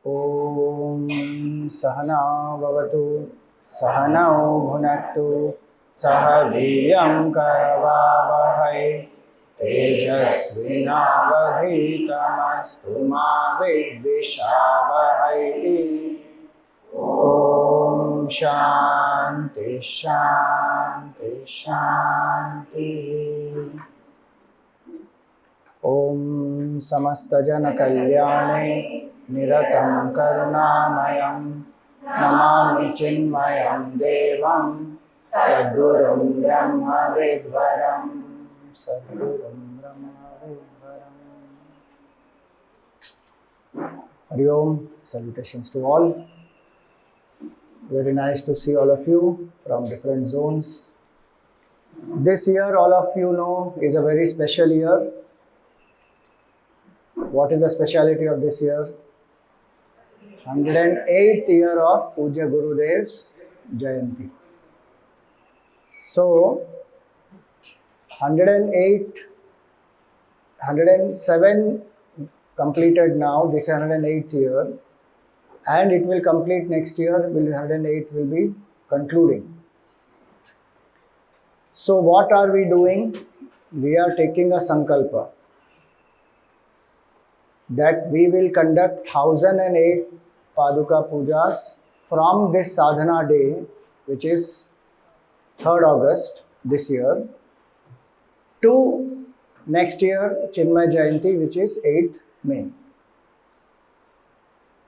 ॐ सहना भवतु सहनौ भुनक्तु सह वीर्यं करवावहै तेजस्विनावधीतमस्तु मा विद्विषावहै ॐ शान्ति शान्ति शान्तिः। ॐ समस्तजनकल्याणे निरतं करुणामयं नमामि चिन्मयं देवं सद्गुरुं ब्रह्मविद्वरं सद्गुरुं ब्रह्मविद्वरम्। Hari Om, salutations to all. Very nice to see all of you from different zones. This year, all of you know, is a very special year. What is the speciality of this year? 108th year of Puja Gurudev's Jayanti. So, 108, 107 completed now, this 108th year, and it will complete next year, 108th will be concluding. So, what are we doing? We are taking a sankalpa that we will conduct 1008 Paduka Pujas from this sadhana day, which is 3rd August this year, to next year Chinmaya Jayanti, which is 8th May.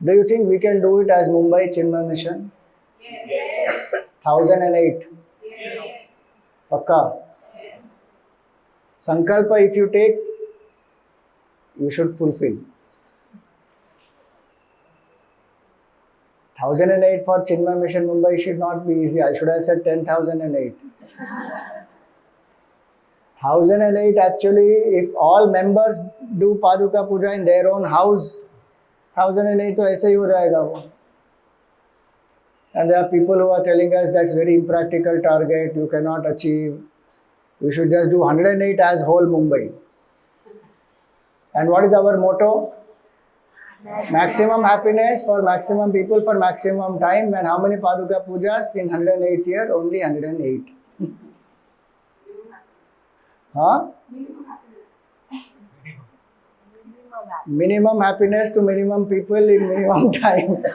Do you think we can do it as Mumbai Chinmaya Mission? Yes. 1008? Yes. Pakka? Yes. Sankalpa if you take, you should fulfill. 1008 for Chinmaya Mission Mumbai should not be easy. I should have said 10,008. 1008 actually, if all members do Paduka Puja in their own house, 1008 तो ऐसे ही हो जाएगा वो. And there are people who are telling us that's very impractical target, you cannot achieve. You should just do 108 as whole Mumbai. And what is our motto? Maximum happiness for maximum people for maximum time. And how many Paduka Pujas in 108th year? Only 108. Huh? Minimum happiness to minimum people in minimum time.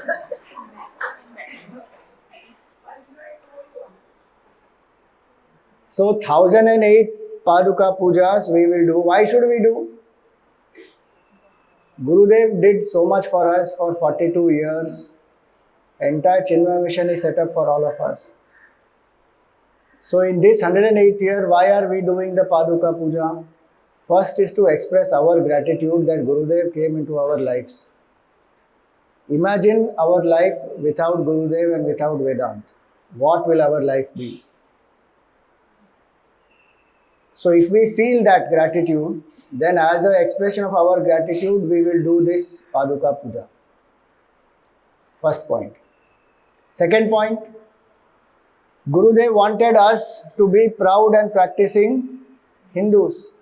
So 1008 Paduka Pujas we will do. Why should we do? Gurudev did so much for us for 42 years. Entire Chinmaya mission is set up for all of us. So in this 108th year, why are we doing the Paduka Puja? First is to express our gratitude that Gurudev came into our lives. Imagine our life without Gurudev and without Vedanta. What will our life be? So if we feel that gratitude, then as an expression of our gratitude, we will do this Paduka Puja. First point. Second point, Gurudev wanted us to be proud and practicing Hindus.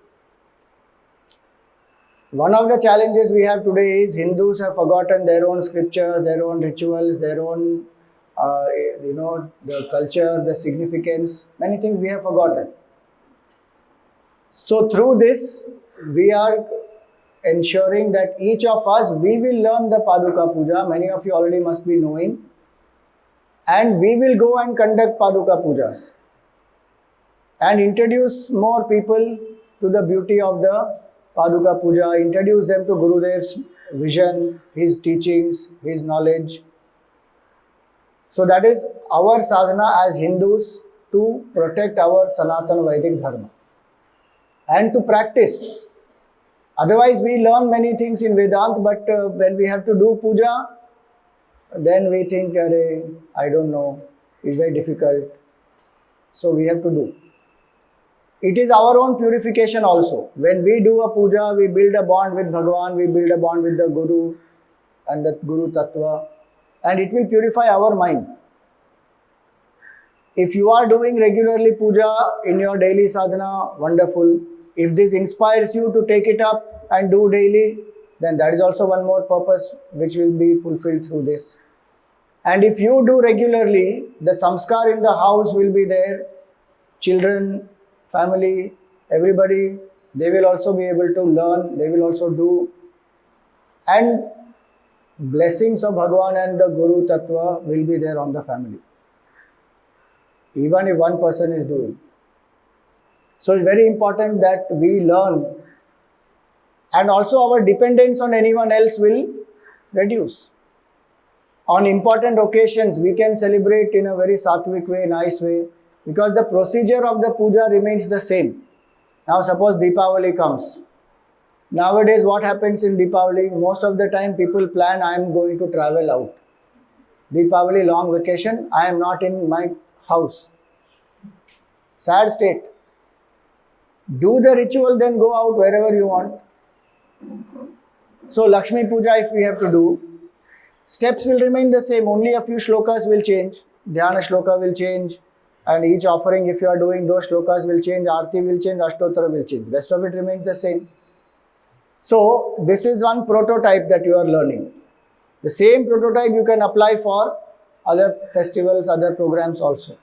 One of the challenges we have today is Hindus have forgotten their own scriptures, their own rituals, their own, the culture, the significance. Many things we have forgotten. So through this, we are ensuring that each of us, we will learn the Paduka Puja. Many of you already must be knowing. And we will go and conduct Paduka Pujas. And introduce more people to the beauty of the Paduka Puja. Introduce them to Gurudev's vision, his teachings, his knowledge. So that is our sadhana as Hindus to protect our Sanatana Vedic Dharma. And to practice. Otherwise, we learn many things in Vedanta, but when we have to do puja, then we think, I don't know, it's very difficult. So we have to do. It is our own purification also. When we do a puja, we build a bond with Bhagavan, we build a bond with the Guru and the Guru Tattva, and it will purify our mind. If you are doing regularly puja in your daily sadhana, wonderful. If this inspires you to take it up and do daily, then that is also one more purpose which will be fulfilled through this. And if you do regularly, the samskar in the house will be there. Children, family, everybody, they will also be able to learn, they will also do. And blessings of Bhagavan and the Guru Tattva will be there on the family, even if one person is doing. So it's very important that we learn, and also our dependence on anyone else will reduce. On important occasions, we can celebrate in a very sattvic way, nice way, because the procedure of the puja remains the same. Now suppose Deepavali comes. Nowadays what happens in Deepavali? Most of the time people plan, I am going to travel out. Deepavali long vacation, I am not in my house. Sad state. Do the ritual, then go out wherever you want. So Lakshmi Puja, if we have to do, steps will remain the same, only a few shlokas will change. Dhyana shloka will change, and each offering, if you are doing those shlokas, will change, Aarti will change, Ashtottara will change. Rest of it remains the same. So this is one prototype that you are learning. The same prototype you can apply for other festivals, other programs also.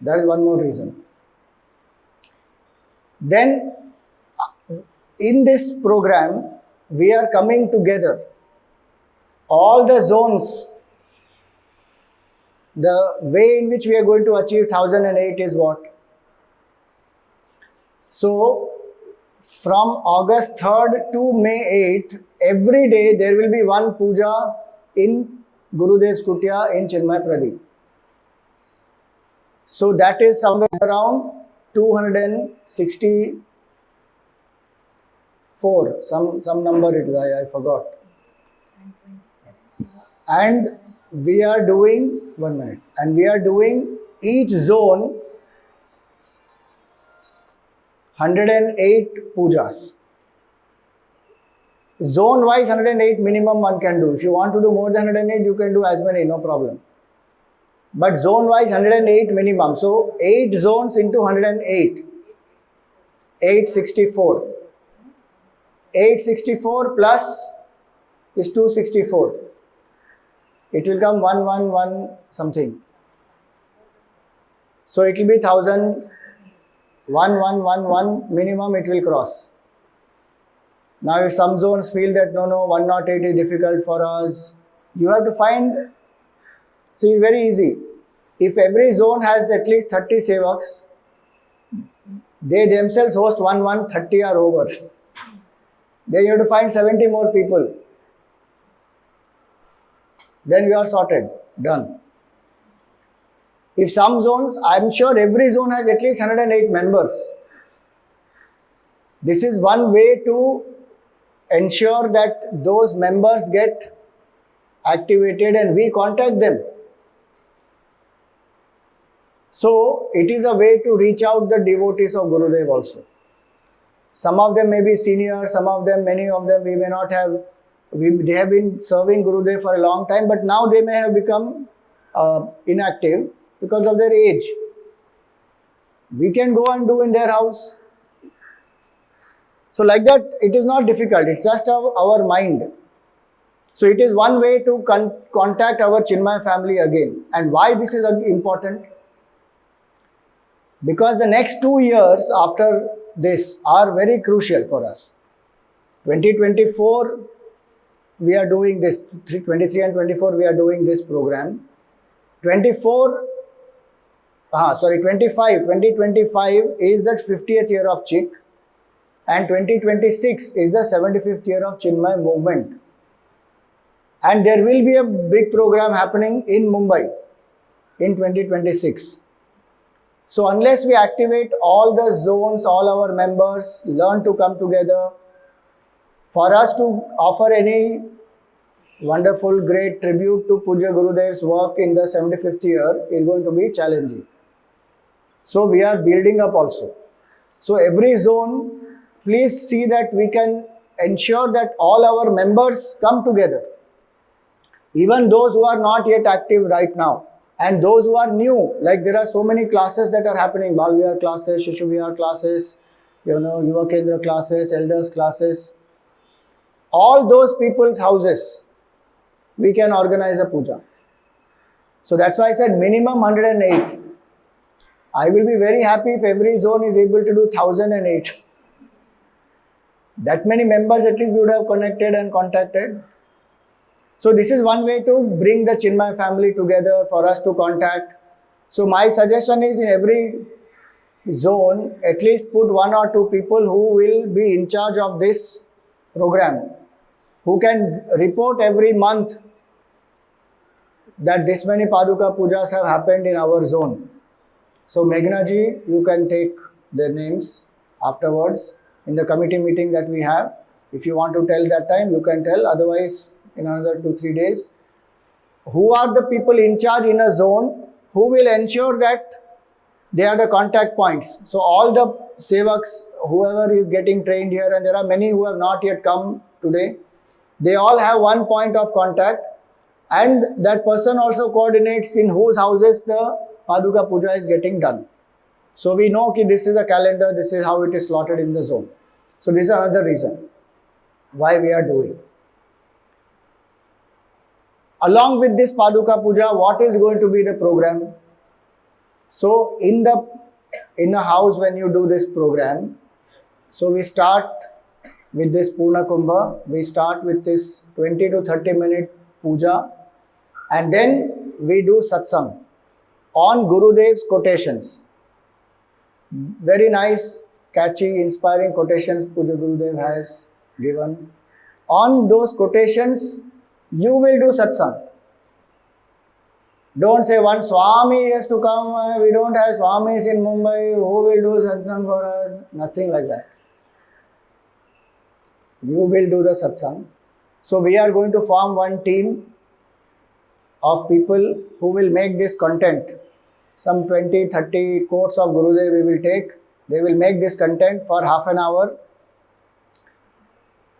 That is one more reason. Then in this program, we are coming together. All the zones, the way in which we are going to achieve 1008 is what? So, from August 3rd to May 8th, every day there will be one puja in Gurudev's Kutia in Chinmaya Pradeep. So that is somewhere around 264, some number it is, I forgot. And we are doing, 1 minute, and we are doing each zone 108 pujas. Zone wise 108 minimum one can do. If you want to do more than 108, you can do as many, no problem. But zone wise 108 minimum. So 8 zones into 108. 864. 864 plus is 264. It will come 111 something. So it will be 1000. 1111 minimum it will cross. Now if some zones feel that no 108 is difficult for us, you have to find, see, it's very easy. If every zone has at least 30 sevaks, they themselves host 130 are over. Then you have to find 70 more people. Then you are sorted, done. If some zones, I am sure every zone has at least 108 members. This is one way to ensure that those members get activated and we contact them. So it is a way to reach out the devotees of Gurudev also. Some of them may be senior, some of them, many of them we may not have, they have been serving Gurudev for a long time, but now they may have become inactive because of their age. We can go and do in their house. So like that, it is not difficult. It's just our mind. So it is one way to contact our Chinmaya family again. And why this is important? Because the next 2 years after this are very crucial for us. 2024, we are doing this. 23 and 24, we are doing this program. 2025 is the 50th year of Chik, and 2026 is the 75th year of Chinmaya movement. And there will be a big program happening in Mumbai in 2026. So unless we activate all the zones, all our members learn to come together, for us to offer any wonderful, great tribute to Puja Gurudev's work in the 75th year is going to be challenging. So we are building up also. So every zone, please see that we can ensure that all our members come together. Even those who are not yet active right now, and those who are new, like there are so many classes that are happening, Bal Vihar classes, Shishu Vihar classes, Yuva Kendra classes, elders classes. all those people's houses, we can organize a puja. So that's why I said minimum 108. I will be very happy if every zone is able to do 1008. That many members at least we would have connected and contacted. So this is one way to bring the Chinmaya family together for us to contact. So my suggestion is in every zone, at least put 1 or 2 people who will be in charge of this program, who can report every month that this many Paduka Pujas have happened in our zone. So Meghna ji, you can take their names afterwards in the committee meeting that we have. If you want to tell that time, you can tell. Otherwise, in another 2-3 days, who are the people in charge in a zone who will ensure that they are the contact points. So all the sevaks, whoever is getting trained here, and there are many who have not yet come today, they all have one point of contact, and that person also coordinates in whose houses the Paduka Puja is getting done. So we know that this is a calendar, this is how it is slotted in the zone. So this is another reason why we are doing. Along with this Paduka Puja, what is going to be the program? So in the house when you do this program, so we start with this Purna Kumbha, we start with this 20 to 30 minute puja, and then we do satsang on Gurudev's quotations. Very nice, catchy, inspiring quotations Puja Gurudev has given. On those quotations, you will do satsang. Don't say one Swami has to come, we don't have Swamis in Mumbai, who will do satsang for us? Nothing like that. You will do the satsang. So we are going to form one team of people who will make this content. Some 20-30 quotes of Gurudev we will take. They will make this content for half an hour.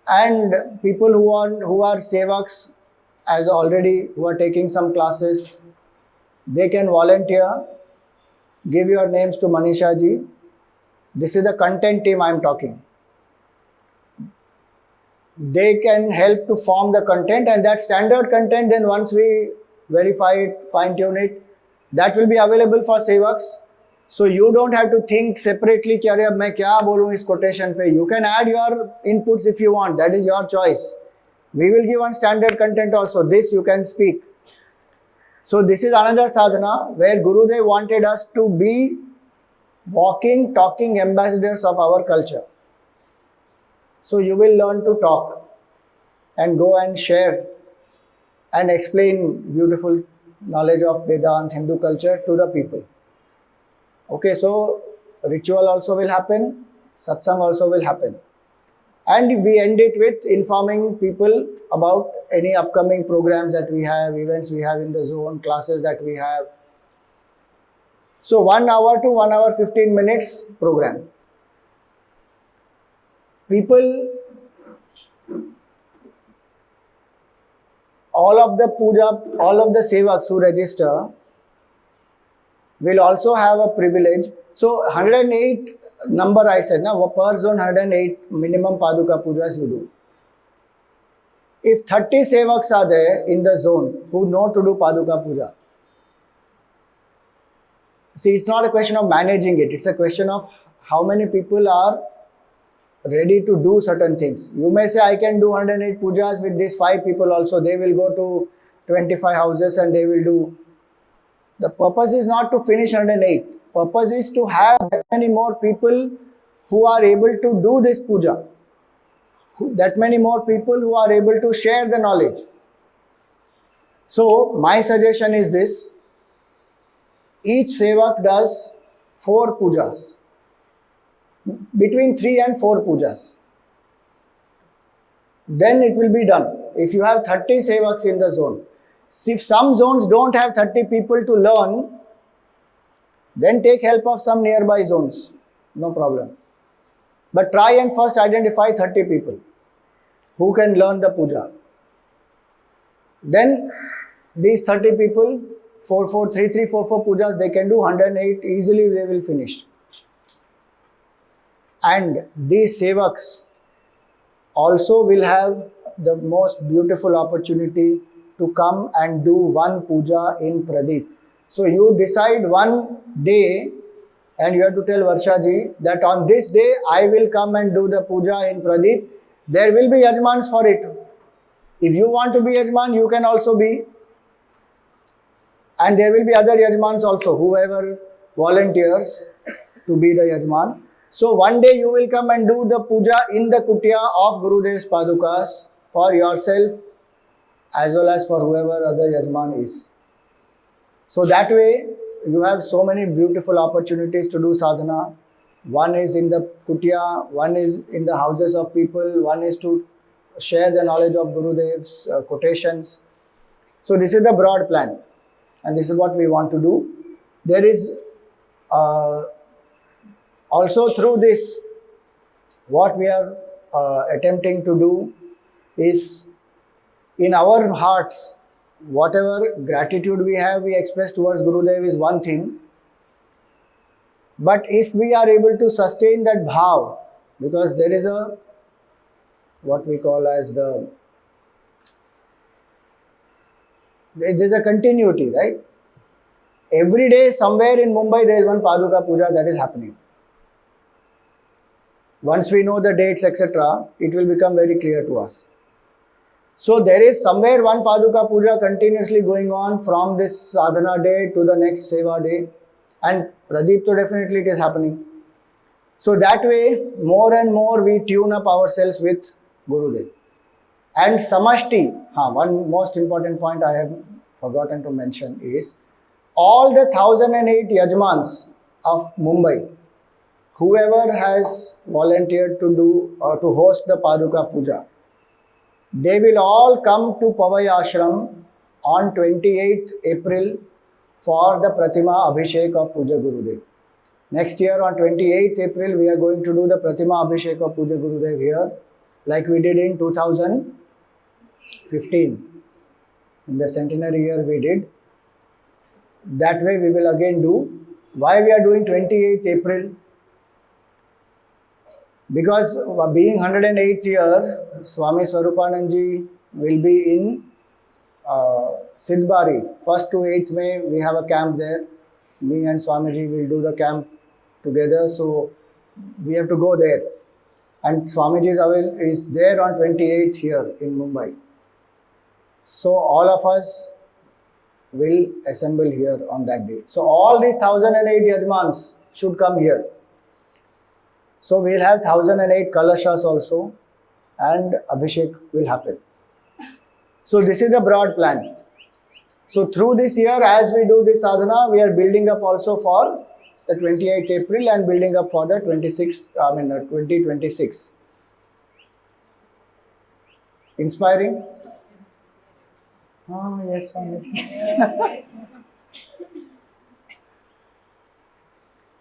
And people who are sevaks, as already who are taking some classes, they can volunteer. Give your names to Manisha ji. This is the content team I am talking. They can help to form the content, and that standard content, then once we verify it, fine tune it, that will be available for sevaks. So you don't have to think separately कि अरे अब मैं क्या बोलूँ इस quotation पे. You can add your inputs if you want. That is your choice. We will give one standard content also. This you can speak. So this is another sadhana where Gurudev wanted us to be walking, talking ambassadors of our culture. So you will learn to talk and go and share and explain beautiful knowledge of Vedanta, Hindu culture to the people. Okay, so ritual also will happen, satsang also will happen. And we end it with informing people about any upcoming programs that we have, events we have in the zone, classes that we have. So 1 hour to 1 hour 15 minutes program. People, all of the puja, all of the sevaks who register will also have a privilege. So 108 number I said, now per zone 108 minimum Paduka Pujas you do. If 30 sevaks are there in the zone who know to do Paduka Puja, see, it's not a question of managing it, it's a question of how many people are ready to do certain things. You may say, I can do 108 pujas with these 5 people also. They will go to 25 houses and they will do. The purpose is not to finish 108. Purpose is to have that many more people who are able to do this puja. That many more people who are able to share the knowledge. So my suggestion is this. Each sevak does 4 pujas. Between 3 and 4 pujas. Then it will be done. If you have 30 sevaks in the zone. If some zones don't have 30 people to learn, then take help of some nearby zones. No problem. But try and first identify 30 people who can learn the puja. Then these 30 people, 3, 4 pujas, they can do 108 easily, they will finish. And these sevaks also will have the most beautiful opportunity to come and do one puja in Pradeep. So you decide one day and you have to tell Varsha ji that on this day I will come and do the puja in Pradeep. There will be yajmans for it. If you want to be yajman, you can also be. And there will be other yajmans also, whoever volunteers to be the yajman. So one day you will come and do the puja in the kutia of Gurudev's Padukas for yourself as well as for whoever other yajman is. So that way you have so many beautiful opportunities to do sadhana. One is in the kutia, one is in the houses of people, one is to share the knowledge of Gurudev's quotations. So this is the broad plan and this is what we want to do. There is also through this, what we are attempting to do is in our hearts, whatever gratitude we have, we express towards Gurudev is one thing. But if we are able to sustain that bhav, because there is a, what we call as the, there is a continuity, right? Every day somewhere in Mumbai there is one Paduka Puja that is happening. Once we know the dates, etc., it will become very clear to us. So there is somewhere one Paduka Puja continuously going on from this sadhana day to the next seva day. And Pradeep, so definitely it is happening. So that way, more and more we tune up ourselves with Gurudev. And Samashti, one most important point I have forgotten to mention is, all the 1008 Yajmans of Mumbai, whoever has volunteered to do or to host the Paduka Puja, they will all come to Pavai Ashram on 28th April for the Pratima Abhishek of Puja Gurudev. Next year on 28th April, we are going to do the Pratima Abhishek of Puja Gurudev here, like we did in 2015. In the centenary year we did. That way we will again do. Why we are doing 28th April? Because being 108th year, Swami Swarupananji will be in Sidbari. 1st to 8th May, we have a camp there. Me and Swamiji will do the camp together. So we have to go there. And Swamiji is there on 28th here in Mumbai. So all of us will assemble here on that day. So all these 1008 Yajmans should come here. So we will have 1008 Kalashas also and Abhishek will happen. So this is the broad plan. So through this year, as we do this sadhana, we are building up also for the 28th April and building up for the 2026. Inspiring? Oh, yes, Swamiji.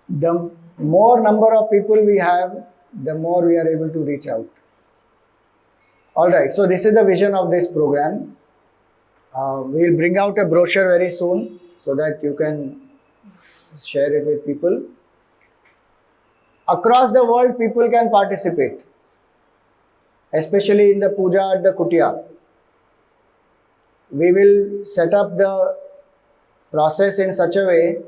The more number of people we have, the more we are able to reach out. Alright, so this is the vision of this program. We will bring out a brochure very soon so that you can share it with people. Across the world, people can participate, especially in the puja at the kutia. We will set up the process in such a way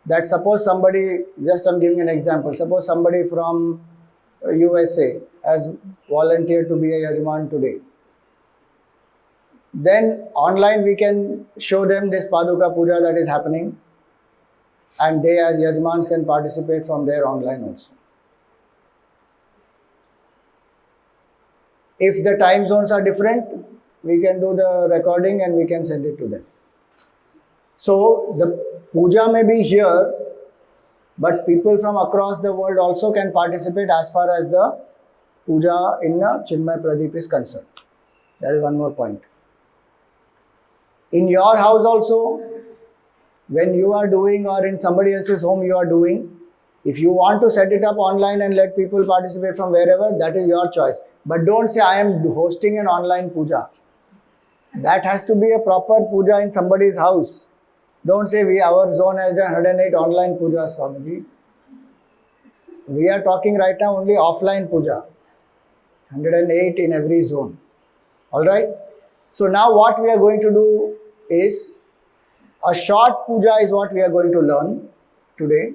that suppose somebody, just I'm giving an example, suppose somebody from USA has volunteered to be a Yajman today. Then online we can show them this Paduka Puja that is happening and they as Yajmans can participate from there online also. If the time zones are different, we can do the recording and we can send it to them. So the puja may be here, but people from across the world also can participate as far as the puja in the Chinmaya Pradeep is concerned. That is one more point. In your house also, when you are doing or in somebody else's home you are doing, if you want to set it up online and let people participate from wherever, that is your choice. But don't say I am hosting an online puja. That has to be a proper puja in somebody's house. Don't say our zone has done 108 online pujas, Swamiji. We are talking right now only offline puja. 108 in every zone. Alright? So now what we are going to do is a short puja is what we are going to learn today.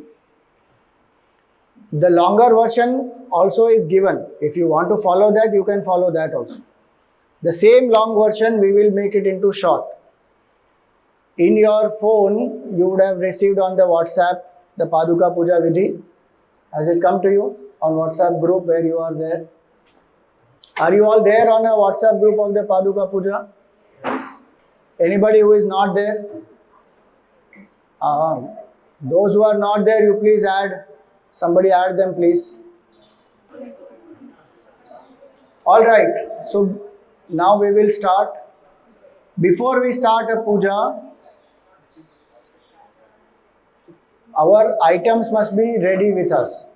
The longer version also is given. If you want to follow that, you can follow that also. The same long version, we will make it into short. In your phone, you would have received on the WhatsApp the Paduka Puja Vidhi. Has it come to you on WhatsApp group where you are there? Are you all there on a WhatsApp group of the Paduka Puja? Anybody who is not there? Those who are not there, you please add. Somebody add them, please. All right. So now we will start. Before we start a puja, our items must be ready with us.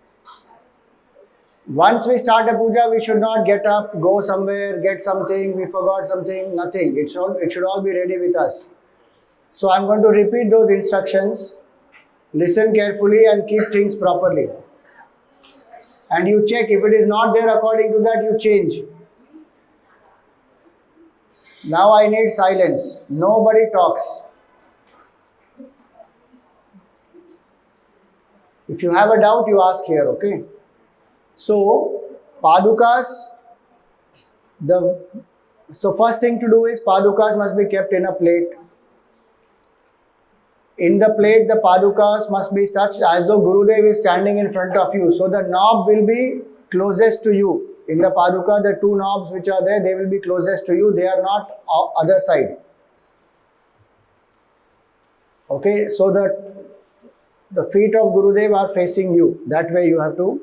Once we start a puja, we should not get up, go somewhere, get something, we forgot something, nothing. It should all be ready with us. So I'm going to repeat those instructions. Listen carefully and keep things properly. And you check if it is not there according to that, you change. Now I need silence. Nobody talks. If you have a doubt, you ask here, okay? So, Padukas, so first thing to do is Padukas must be kept in a plate. In the plate, the Padukas must be such as though Gurudev is standing in front of you. So the knob will be closest to you. In the Paduka, the two knobs which are there, they will be closest to you. They are not other side. Okay, so the feet of Gurudev are facing you. That way you have to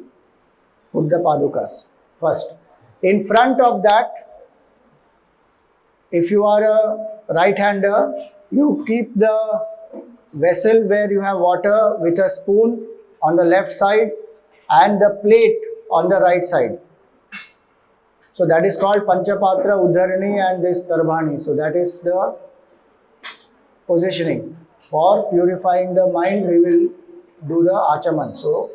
put the Padukas first. In front of that, if you are a right-hander, you keep the vessel where you have water with a spoon on the left side and the plate on the right side. So that is called Panchapatra, Uddharani and this Tarbhani. So that is the positioning. For purifying the mind, we will do the Achaman. So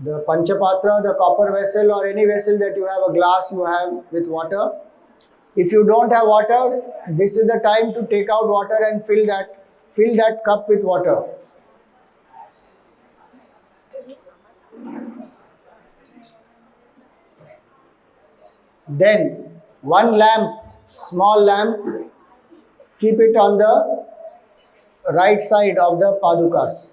the Panchapatra, the copper vessel or any vessel that you have, a glass you have with water. If you don't have water, this is the time to take out water and fill that cup with water. Then one lamp, small lamp, keep it on the right side of the Padukas.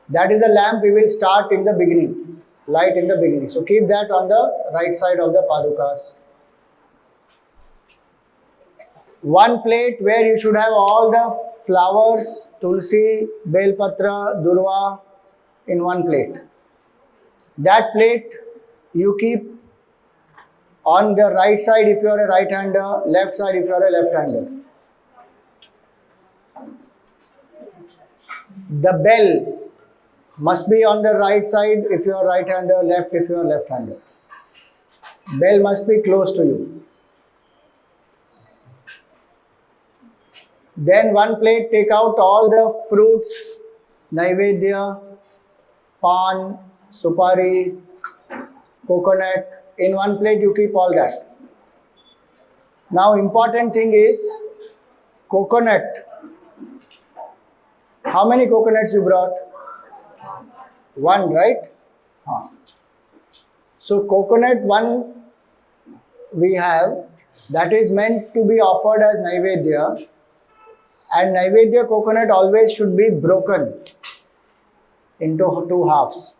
That is the lamp we will start in the beginning, light in the beginning. So keep that on the right side of the Padukas. One plate where you should have all the flowers, tulsi, belpatra, durva in one plate. That plate you keep on the right side if you are a right-hander, left side if you are a left-hander. The bell must be on the right side if you are right-hander, left if you are left-hander. Bell must be close to you. Then one plate, take out all the fruits, Naivedya, pan, supari, coconut. In one plate you keep all that. Now important thing is coconut. How many coconuts you brought? One, right? So coconut one we have, that is meant to be offered as Naivedya. And Naivedya coconut always should be broken into two halves.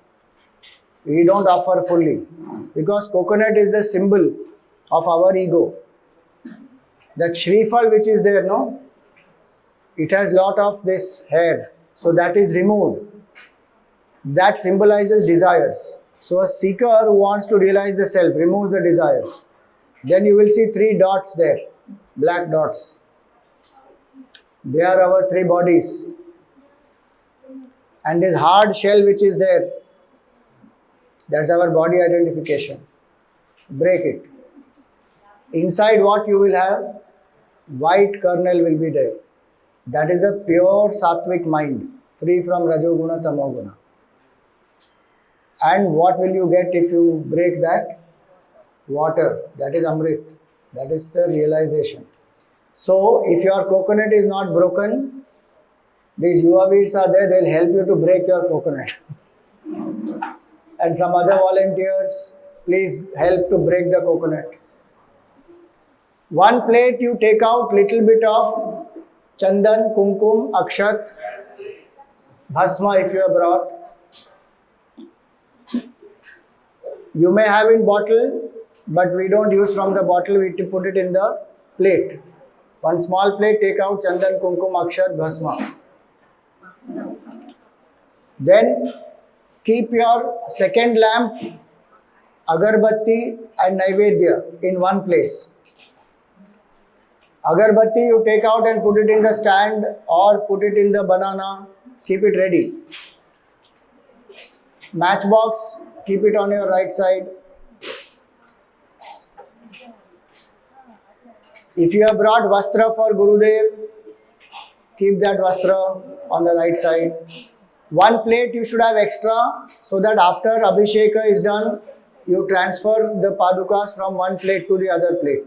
We don't offer fully because coconut is the symbol of our ego. That Shrifal which is there, no? It has lot of this hair. So that is removed. That symbolizes desires. So a seeker who wants to realize the self removes the desires. Then you will see 3 dots there, black dots. They are our 3 bodies. And this hard shell which is there, that's our body identification. Break it. Inside what you will have? White kernel will be there. That is the pure sattvic mind, free from rajoguna, tamoguna. And what will you get if you break that? water, that is Amrit, that is the realization. So if your coconut is not broken, these Yuvaveers are there, they'll help you to break your coconut. And some other volunteers, please help to break the coconut. One plate you take out little bit of chandan, kumkum, akshat, bhasma if you have brought. You may have in bottle, but we don't use from the bottle, we put it in the plate. One small plate, take out chandan, kumkum, akshat, bhasma. Then keep your second lamp, agarbatti and naivedya in one place. Agarbatti you take out and put it in the stand or put it in the banana, keep it ready. Matchbox, keep it on your right side. If you have brought vastra for Gurudev, keep that vastra on the right side. One plate you should have extra so that after Abhisheka is done, you transfer the Padukas from one plate to the other plate.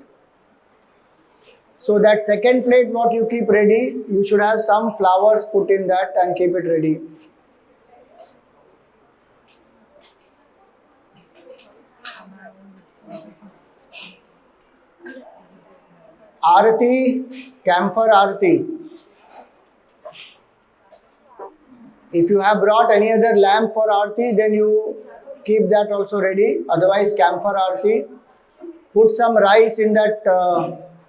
So that second plate what you keep ready, you should have some flowers put in that and keep it ready. Arati, camphor Arati. If you have brought any other lamp for Arati, then you keep that also ready. Otherwise, camphor Arati. Put some rice in that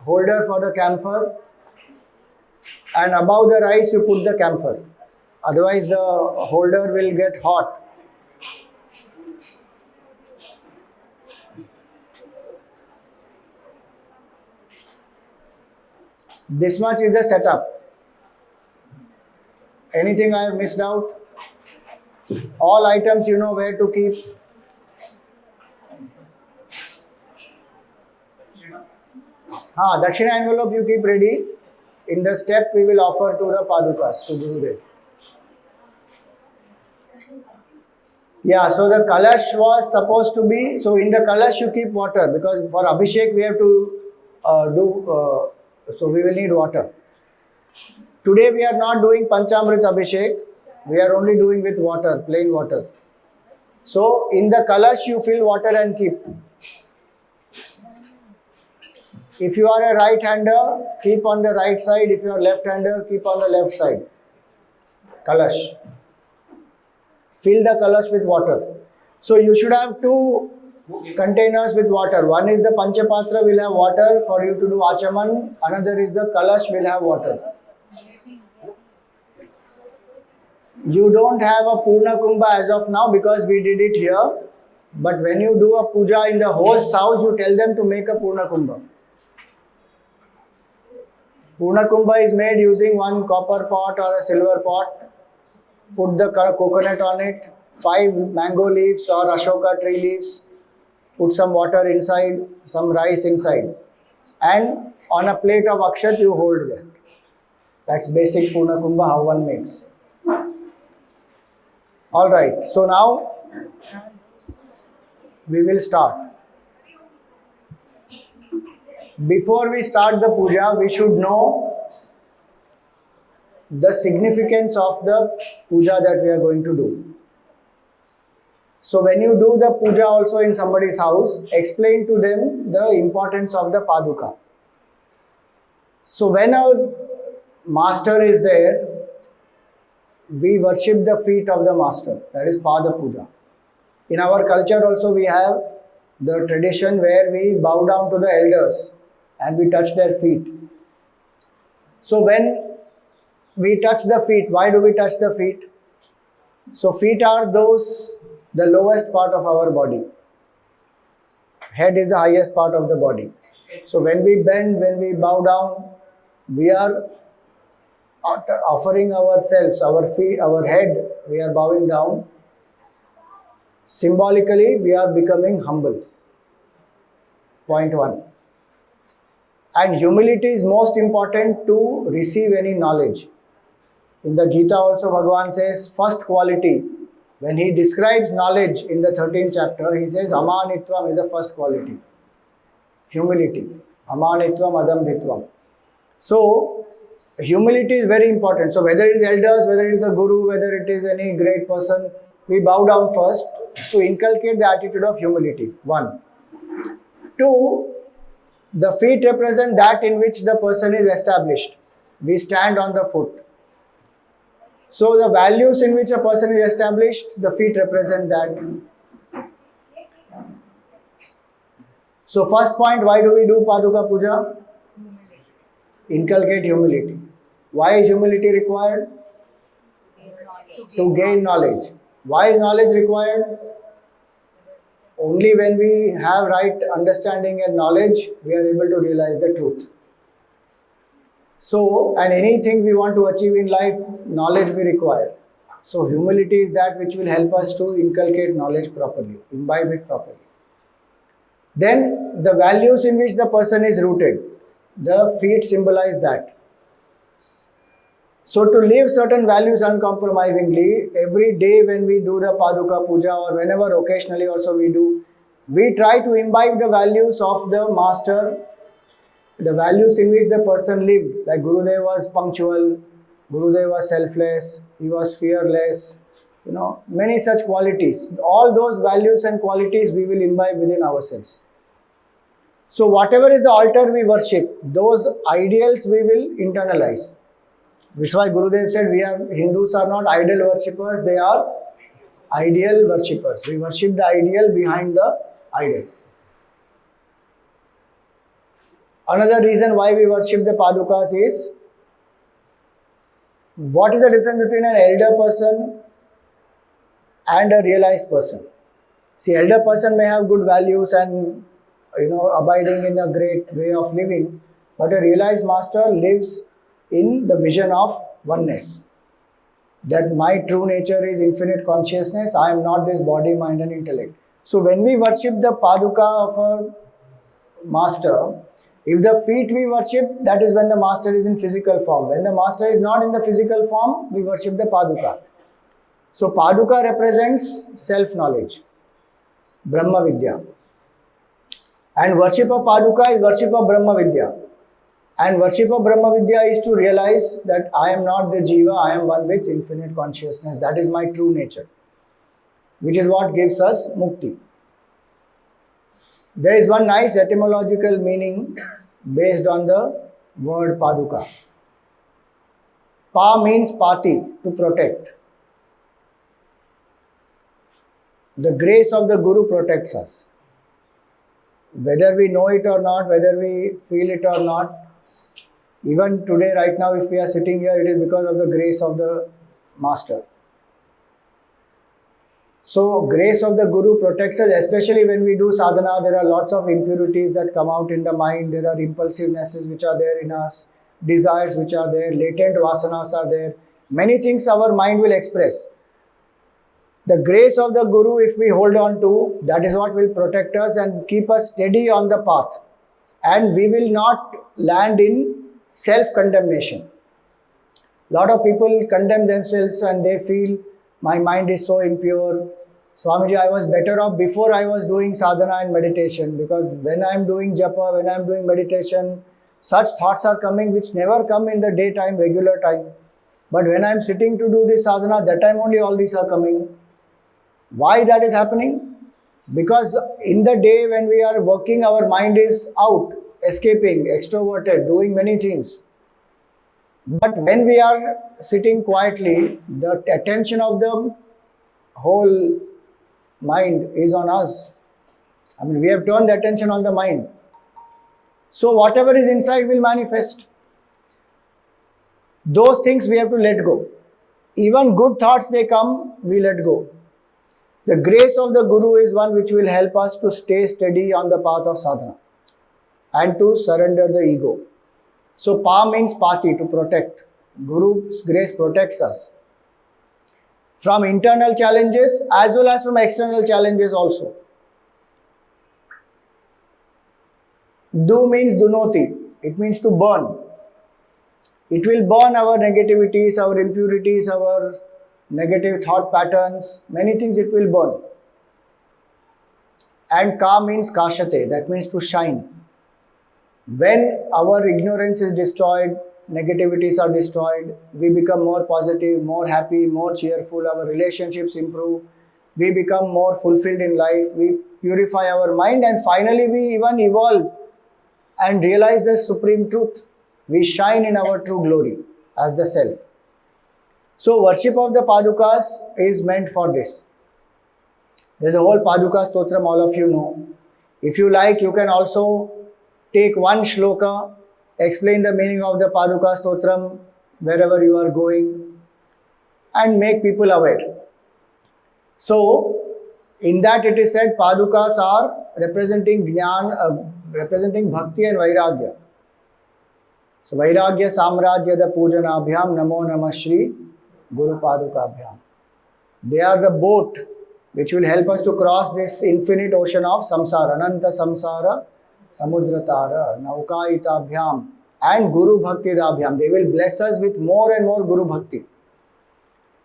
holder for the camphor. And above the rice, you put the camphor. Otherwise, the holder will get hot. This much is the setup. Anything I have missed out? All items you know where to keep. Dakshina envelope you keep ready. In the step we will offer to the Padukas, to Gurudev. Yeah, so the kalash was supposed to be, so in the kalash you keep water because for Abhishek we have to so we will need water. Today we are not doing Panchamrit Abhishek, we are only doing with water, plain water. So in the kalash you fill water and keep. If you are a right hander, keep on the right side. If you are left hander, keep on the left side. Kalash. Fill the kalash with water. So you should have two containers with water. One is the Panchapatra will have water for you to do Achaman. Another is the kalash will have water. You don't have a Purna Kumbha as of now because we did it here. But when you do a puja in the host's house, you tell them to make a Purna Kumbha. Purna Kumbha is made using one copper pot or a silver pot. Put the coconut on it, 5 mango leaves or Ashoka tree leaves. Put some water inside, some rice inside. And on a plate of akshat you hold that. That's basic Purna Kumbha, how one makes. Alright, so now we will start. Before we start the puja, we should know the significance of the puja that we are going to do. So when you do the puja also in somebody's house, explain to them the importance of the Paduka. So when our master is there, we worship the feet of the master, that is Pada Puja. In our culture also we have the tradition where we bow down to the elders and we touch their feet. So when we touch the feet, why do we touch the feet? So feet are the lowest part of our body. Head is the highest part of the body. So when we bend, when we bow down, we are offering ourselves, our feet, our head, we are bowing down. Symbolically, we are becoming humble. Point 1. And humility is most important to receive any knowledge. In the Gita also Bhagavan says, first quality. When he describes knowledge in the 13th chapter, he says Amanitvam is the first quality. Humility. Amanitvam adambhitvam. So, humility is very important. So, whether it is elders, whether it is a guru, whether it is any great person, we bow down first to inculcate the attitude of humility. 1. 2. The feet represent that in which the person is established. We stand on the foot. So, the values in which a person is established, the feet represent that. So, first point, why do we do Paduka Puja? Inculcate humility. Why is humility required? To gain knowledge. Why is knowledge required? Only when we have right understanding and knowledge, we are able to realize the truth. So, and anything we want to achieve in life, knowledge we require. So, humility is that which will help us to inculcate knowledge properly, imbibe it properly. Then, the values in which the person is rooted, the feet symbolize that. So, to live certain values uncompromisingly, every day when we do the Paduka Puja or whenever occasionally also we do, we try to imbibe the values of the master, the values in which the person lived. Like Gurudev was punctual, Gurudev was selfless, he was fearless, many such qualities. All those values and qualities we will imbibe within ourselves. So, whatever is the altar we worship, those ideals we will internalize. Which is why Gurudev said Hindus are not idol worshippers, they are ideal worshippers. We worship the ideal behind the idol. Another reason why we worship the Padukas is, what is the difference between an elder person and a realized person? See, elder person may have good values and abiding in a great way of living, but a realized master lives in the vision of oneness. That my true nature is infinite consciousness, I am not this body, mind and intellect. So when we worship the Paduka of a master, if the feet we worship, that is when the master is in physical form. When the master is not in the physical form, we worship the Paduka. So Paduka represents self-knowledge, Brahma Vidya. And worship of Paduka is worship of Brahma Vidya. And worship of Brahma Vidya is to realize that I am not the Jiva, I am one with infinite consciousness. That is my true nature, which is what gives us mukti. There is one nice etymological meaning based on the word Paduka. Pa means pati, to protect. The grace of the Guru protects us. Whether we know it or not, whether we feel it or not, even today, right now, if we are sitting here, it is because of the grace of the Master. So, grace of the Guru protects us, especially when we do sadhana. There are lots of impurities that come out in the mind. There are impulsivenesses which are there in us, desires which are there, latent vasanas are there. Many things our mind will express. The grace of the Guru, if we hold on to, that is what will protect us and keep us steady on the path. And we will not land in self-condemnation. Lot of people condemn themselves and they feel, my mind is so impure. Swamiji, I was better off before I was doing sadhana and meditation, because when I am doing japa, when I am doing meditation, such thoughts are coming which never come in the daytime, regular time. But when I am sitting to do this sadhana, that time only all these are coming. Why that is happening? Because in the day when we are working, our mind is out, escaping, extroverted, doing many things. But when we are sitting quietly, the attention of the whole mind is on us. We have turned the attention on the mind. So whatever is inside will manifest. Those things we have to let go. Even good thoughts, they come, we let go. The grace of the Guru is one which will help us to stay steady on the path of sadhana and to surrender the ego. So Pa means pati, to protect. Guru's grace protects us from internal challenges as well as from external challenges also. Do means dunoti. It means to burn. It will burn our negativities, our impurities, our negative thought patterns, many things it will burn. And Ka means kashate, that means to shine. When our ignorance is destroyed, negativities are destroyed, we become more positive, more happy, more cheerful, our relationships improve, we become more fulfilled in life, we purify our mind, and finally we even evolve and realize the supreme truth. We shine in our true glory as the self. So worship of the Padukas is meant for this. There's a whole Paduka Stotram, all of you know. If you like, you can also take one shloka, explain the meaning of the Paduka Stotram wherever you are going, and make people aware. So, in that it is said Padukas are representing Jnana, representing Bhakti and Vairagya. So, Vairagya Samrajya the Pujanabhyam Namo Namah Shri Guru Padukabhyam. They are the boat which will help us to cross this infinite ocean of samsara, Ananta Samsara, Samudratara, Naukaitabhyam, and Guru Bhakti Dabhyam. They will bless us with more and more Guru Bhakti.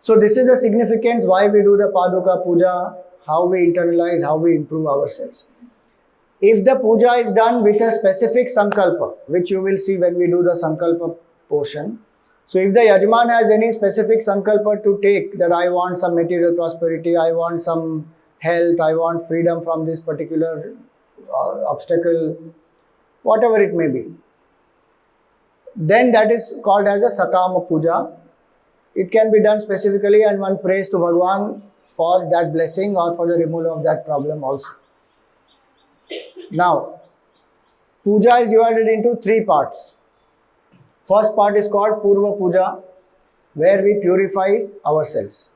So this is the significance why we do the Paduka Puja, how we internalize, how we improve ourselves. If the puja is done with a specific sankalpa, which you will see when we do the sankalpa portion. So if the Yajman has any specific sankalpa to take, that I want some material prosperity, I want some health, I want freedom from this particular obstacle, whatever it may be, then that is called as a Sakama Puja. It can be done specifically and one prays to Bhagwan for that blessing or for the removal of that problem also. Now, puja is divided into three parts. First part is called Purva Puja, where we purify ourselves,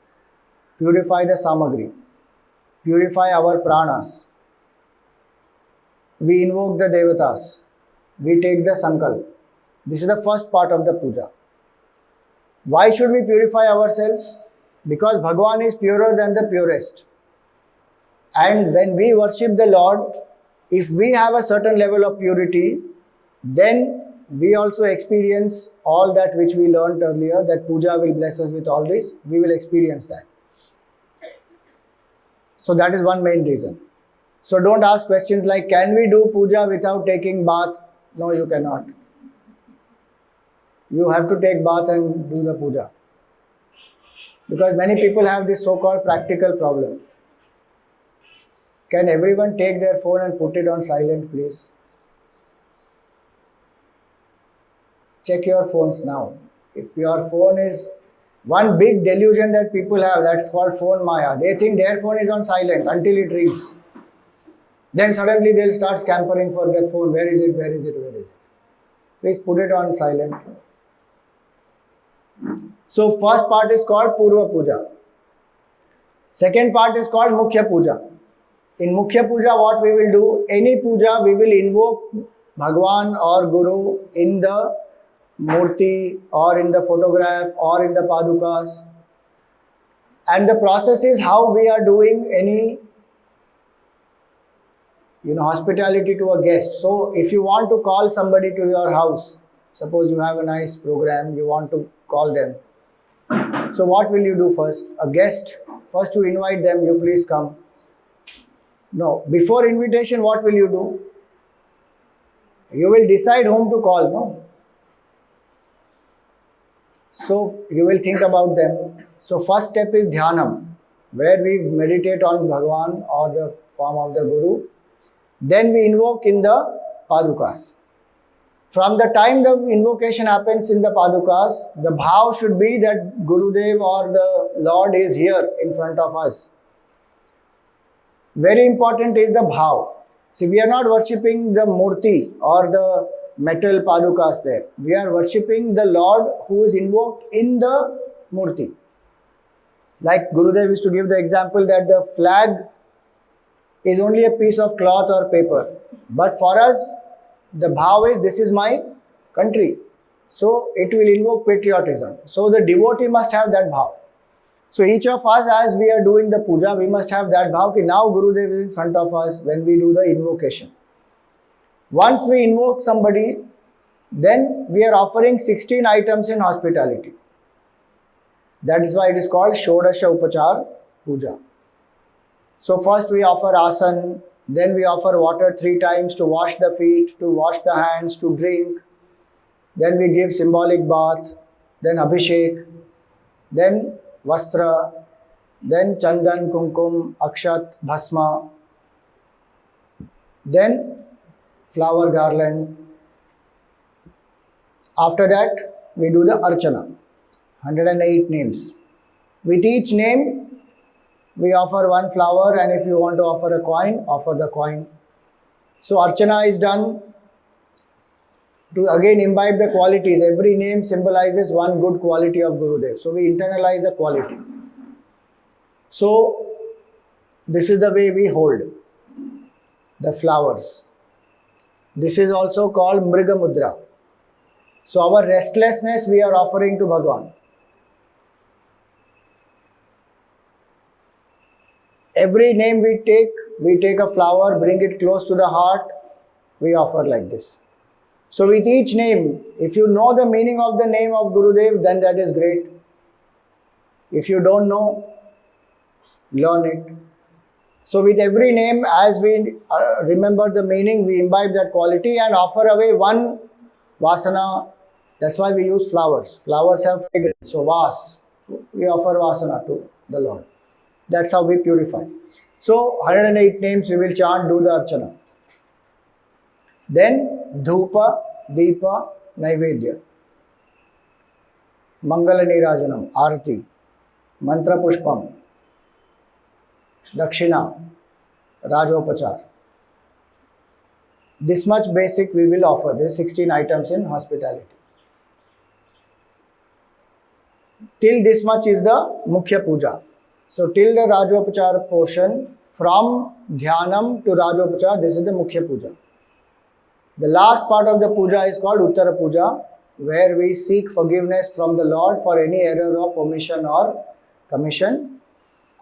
purify the samagri, purify our pranas. We invoke the devatas, we take the sankalp. This is the first part of the puja. Why should we purify ourselves? Because Bhagwan is purer than the purest. And when we worship the Lord, if we have a certain level of purity, then we also experience all that which we learned earlier, that puja will bless us with all this. We will experience that. So that is one main reason. So don't ask questions like, can we do puja without taking bath? No, you cannot. You have to take bath and do the puja. Because many people have this so-called practical problem. Can everyone take their phone and put it on silent, please? Check your phones now. If your phone is one big delusion that people have, that's called phone maya. They think their phone is on silent until it rings. Then suddenly they'll start scampering for their phone. Where is it? Where is it? Where is it? Please put it on silent. So first part is called Purva Puja. Second part is called Mukhya Puja. In Mukhya Puja, what we will do, any puja, we will invoke Bhagwan or Guru in the murti or in the photograph or in the padukas. And the process is how we are doing any hospitality to a guest. So if you want to call somebody to your house, suppose you have a nice program, you want to call them. So what will you do first? A guest, first you invite them, you please come. No, before invitation, what will you do? You will decide whom to call, no? So you will think about them. So first step is Dhyanam, where we meditate on Bhagwan or the form of the Guru. Then we invoke in the Padukas. From the time the invocation happens in the Padukas, the bhav should be that Gurudev or the Lord is here in front of us. Very important is the bhav. See, we are not worshipping the murti or the metal Padukas there. We are worshipping the Lord who is invoked in the murti. Like Gurudev used to give the example that the flag is only a piece of cloth or paper. But for us, the bhav is, this is my country. So it will invoke patriotism. So the devotee must have that bhav. So each of us, as we are doing the puja, we must have that bhav ki now Gurudev is in front of us when we do the invocation. Once we invoke somebody, then we are offering 16 items in hospitality. That is why it is called Shodasha Upachar Puja. So first we offer asan, Then we offer water 3 times to wash the feet, to wash the hands, to drink. Then we give symbolic bath, then abhishek, then vastra, then chandan, kumkum, akshat, bhasma, then flower garland. After that, we do the archana, 108 names. With each name, we offer one flower, and if you want to offer a coin, offer the coin. So archana is done to again imbibe the qualities. Every name symbolizes one good quality of Gurudev. So we internalize the quality. So this is the way we hold the flowers. This is also called Mriga Mudra. So our restlessness we are offering to Bhagwan. Every name we take a flower, bring it close to the heart, we offer like this. So with each name, if you know the meaning of the name of Gurudev, then that is great. If you don't know, learn it. So with every name, as we remember the meaning, we imbibe that quality and offer away one vasana. That's why we use flowers. Flowers have fragrance. So vas, we offer vasana to the Lord. That's how we purify. So 108 names we will chant, do the archana. Then dhupa, deepa, naivedya. Mangala nirajanam, arati, mantra pushpam, dakshina, rajopachar. This much basic we will offer. There are 16 items in hospitality. Till this much is the Mukhya Puja. So till the Rajopachar portion, from Dhyanam to Rajopachar, this is the Mukhya Puja. The last part of the puja is called Uttara Puja, where we seek forgiveness from the Lord for any error of omission or commission.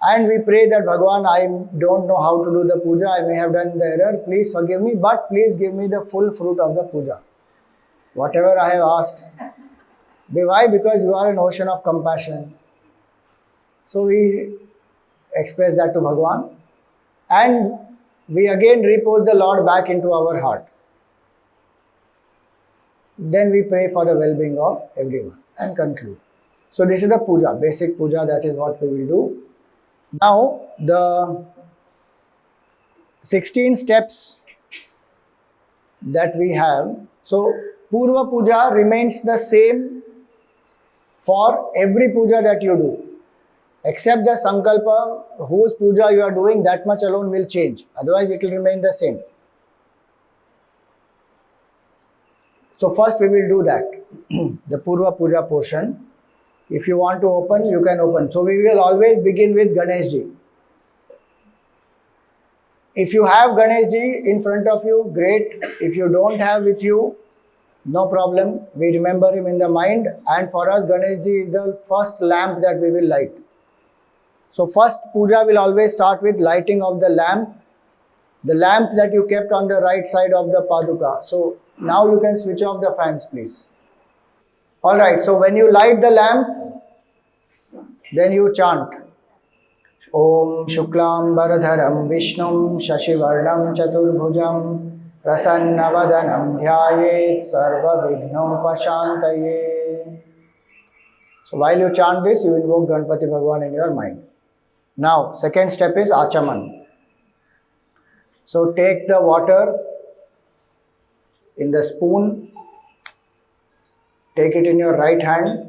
And we pray that Bhagwan, I don't know how to do the puja, I may have done the error, please forgive me, but please give me the full fruit of the puja. Whatever I have asked. Why? Because you are an ocean of compassion. So we express that to Bhagwan. And we again repose the Lord back into our heart. Then we pray for the well-being of everyone and conclude. So this is the puja, basic puja, that is what we will do. Now the 16 steps that we have. So Purva Puja remains the same for every puja that you do. Except the Sankalpa, whose puja you are doing, that much alone will change. Otherwise it will remain the same. So first we will do that, the Purva Puja portion. If you want to open, you can open. So we will always begin with Ganesh Ji. If you have Ganesh Ji in front of you, great. If you don't have with you, no problem. We remember him in the mind. And for us, Ganesh Ji is the first lamp that we will light. So first puja will always start with lighting of the lamp that you kept on the right side of the Paduka. So now you can switch off the fans, please. Alright, so when you light the lamp, then you chant Om Shuklam Baradharam Vishnum Shashivarnam Chaturbhujam Prasannavadanam Dhyayet Sarva Vighnopashantaye. So while you chant this, you invoke Ganpati Bhagwan in your mind. Now, second step is Achaman. So take the water in the spoon, take it in your right hand,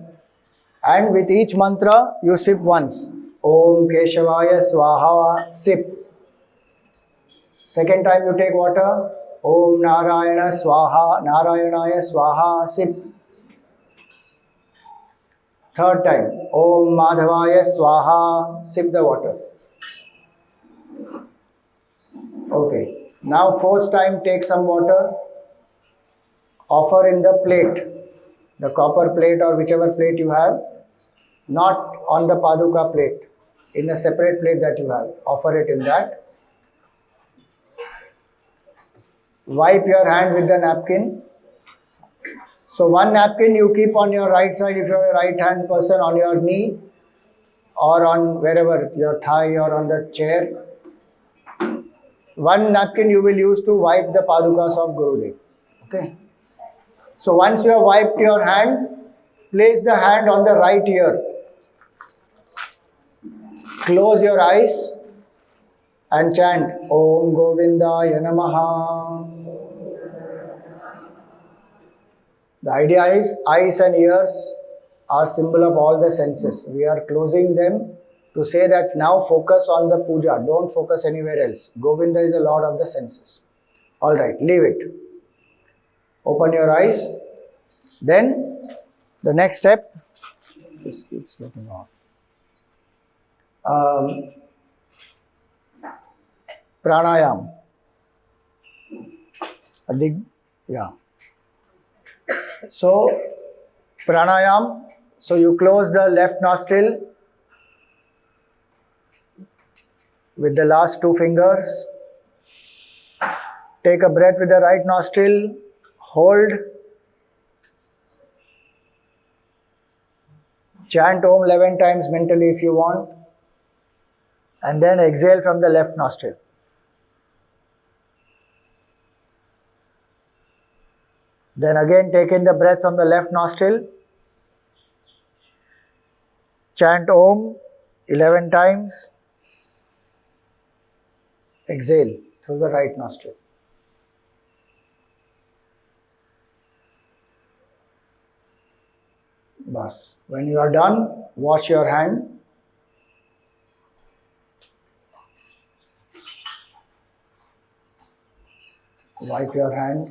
and with each mantra you sip once. Om Keshavaya Swaha, sip. Second time you take water, Om Narayana Swaha, Narayanaya Swaha, sip. Third time, Om Madhavaya Swaha, sip the water. Okay. Now fourth time, take some water, offer in the plate, the copper plate or whichever plate you have, not on the Paduka plate, in a separate plate that you have, offer it in that. Wipe your hand with the napkin. So one napkin you keep on your right side if you are a right hand person, on your knee or on wherever, your thigh or on the chair. one napkin you will use to wipe the padukas of Gurudev. Okay. So once you have wiped your hand, place the hand on the right ear. Close your eyes and chant Om Govindaya Namaha. The idea is eyes and ears are symbol of all the senses. We are closing them to say that now focus on the puja. Don't focus anywhere else. Govinda is the Lord of the senses. Alright, leave it. Open your eyes. Then the next step, this keeps getting on. Pranayam. Yeah. So, pranayam. So you close the left nostril with the last two fingers. Take a breath with the right nostril. Hold. Chant Om 11 times mentally if you want. And then exhale from the left nostril. Then again take in the breath from the left nostril. Chant Om 11 times. Exhale through the right nostril. Bas. When you are done, wash your hand. Wipe your hand.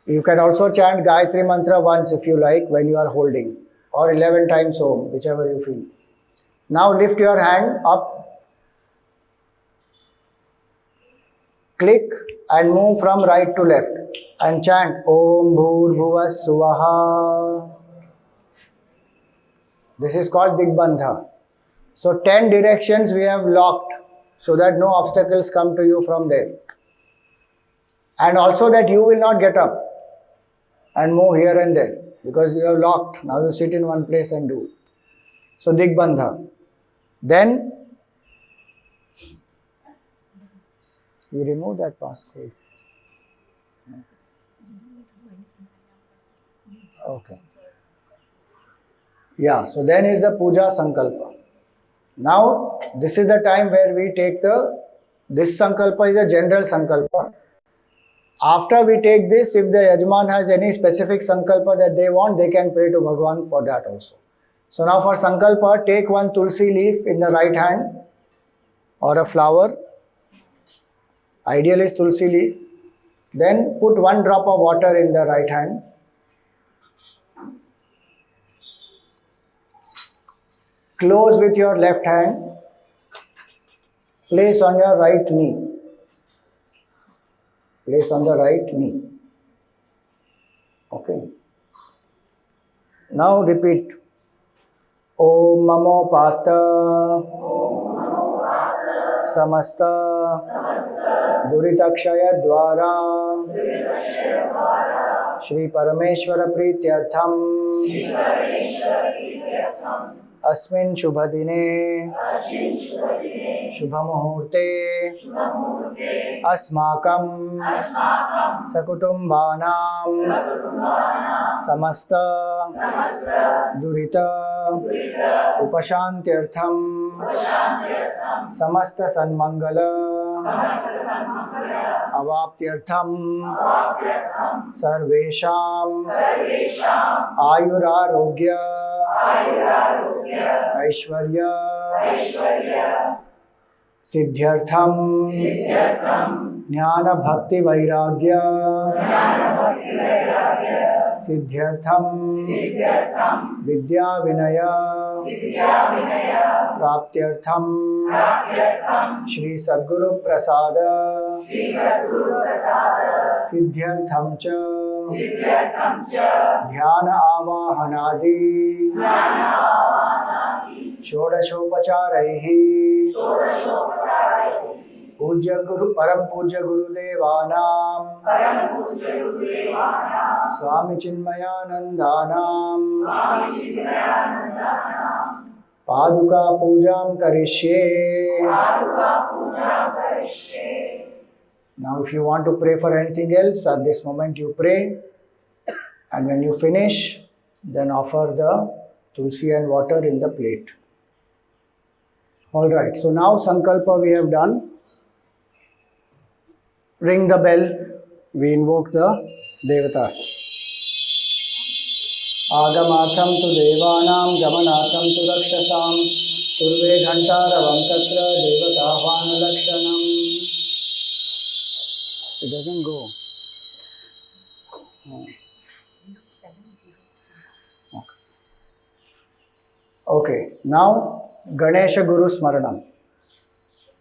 You can also chant Gayatri Mantra once if you like when you are holding, or 11 times Om, whichever you feel. Now lift your hand up, click and move from right to left and chant Om Bhur Bhuvas Suvaha. This is called Digbandha. So 10 directions we have locked so that no obstacles come to you from there. And also that you will not get up and move here and there because you have locked. Now you sit in one place and do. So Digbandha. Then you remove that passcode. Okay. Yeah, so then is the Puja Sankalpa. Now this is the time where we take this Sankalpa is a general Sankalpa. After we take this, if the Yajman has any specific Sankalpa that they want, they can pray to Bhagwan for that also. So now for Sankalpa, take one Tulsi leaf in the right hand or a flower. Ideal is Tulsi leaf. Then put one drop of water in the right hand. Close with your left hand. Place on your right knee. Place on the right knee. Okay. Now repeat. Om Mamo Pata Samasta Duritakshaya Dwara Shri Parameshwara Prityartham Asmin Shubhadine Shubhamuhurte Asmakam Sakutumbanam Samasta Durita Upashantyartham Samasta Sanmangala Avaptyartham Sarvesham Ayurarogya Aishwarya Siddhyartham Jnana Bhakti Vairagya Siddhyartham Vidya Vinaya Praptyartham Shri Sadguru Prasada Siddhyartham Cha Dhyana Avahanadi Shodashopacharaihi Puja Guru Param Puja Gurudevanam Swami Chinmaya Nandanam Paduka Pujam Karishye. Paduka Puja Karishye. Now, if you want to pray for anything else, at this moment you pray. And when you finish, then offer the tulsi and water in the plate. Alright, so now Sankalpa we have done. Ring the bell. We invoke the Devatas. Agamatham tu devanam gamanatham tu rakshatam kurve ghantaravam tatra devatahvana lakshanam. It doesn't go. Okay, now Ganesha Guru Smaranam.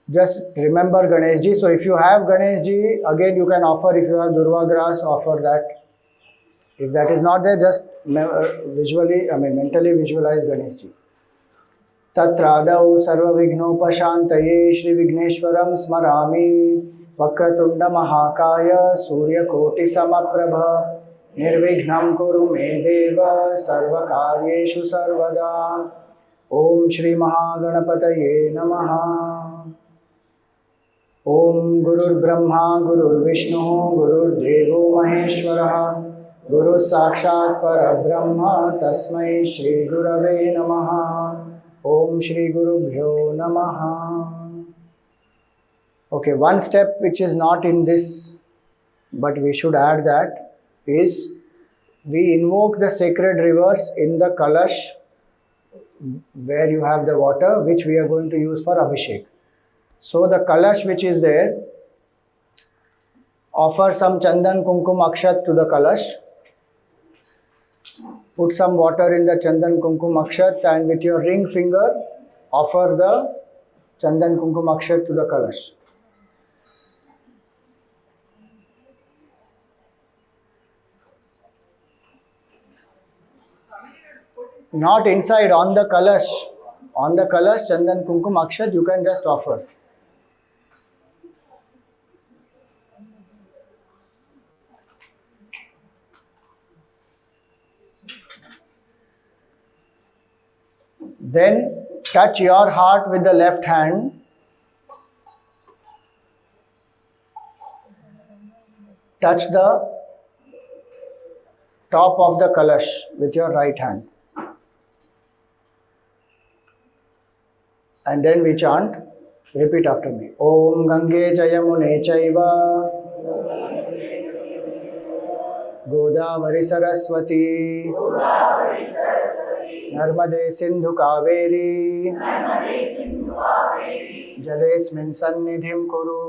Just remember Ganesh Ji. So if you have Ganesh Ji, again you can offer. If you have Durva grass, offer that. If that is not there, just mentally visualize Ganesh Ji. Tatradau sarva vighnopashantaye Shri Vigneshwaram smarami Vakratunda Mahakaya Surya Koti Samaprabha Nirvignam Kuru Me Deva Sarva Karyeshu Sarvada. Om Shri Mahaganapataye Namaha. Om Gurur Brahma Gurur Vishnu Gurur Devo Maheshwara Guru Sakshat Parabrahma Tasmai Shri Gurave Namaha. Om Shri Gurubhyo Namaha. Okay, one step which is not in this, but we should add that, is we invoke the sacred rivers in the Kalash where you have the water, which we are going to use for Abhishek. So the Kalash which is there, offer some Chandan Kumkum Akshat to the Kalash. Put some water in the Chandan Kumkum Akshat and with your ring finger, offer the Chandan Kumkum Akshat to the Kalash. Not inside, on the Kalash. On the Kalash, Chandan Kumkum Akshat, you can just offer. Then touch your heart with the left hand. Touch the top of the Kalash with your right hand. And then we chant, repeat after me. Om Gange Jayamune Chaiva Godavari Saraswati Narmade Sindhu Kaveri Jalesmin Sannidhim Kuru.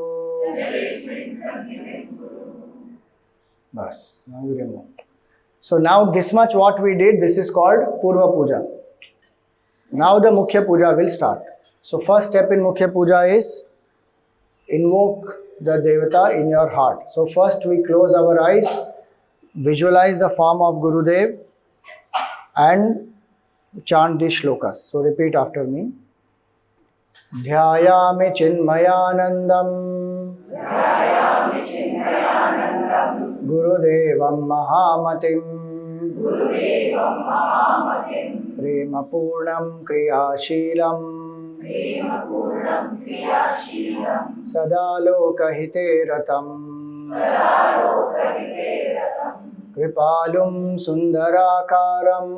Bas, now you remove. So now this much what we did, this is called Purva Puja. Now the Mukhya Puja will start. So first step in Mukhya Puja is invoke the Devata in your heart. So first we close our eyes, visualize the form of Gurudev and chant these shlokas. So repeat after me. Dhyayami Chinmayanandam Gurudevam Mahamatim Prema Purnam Kriyashilam Sada Lokahite Ratam Kripalum Sundarakaram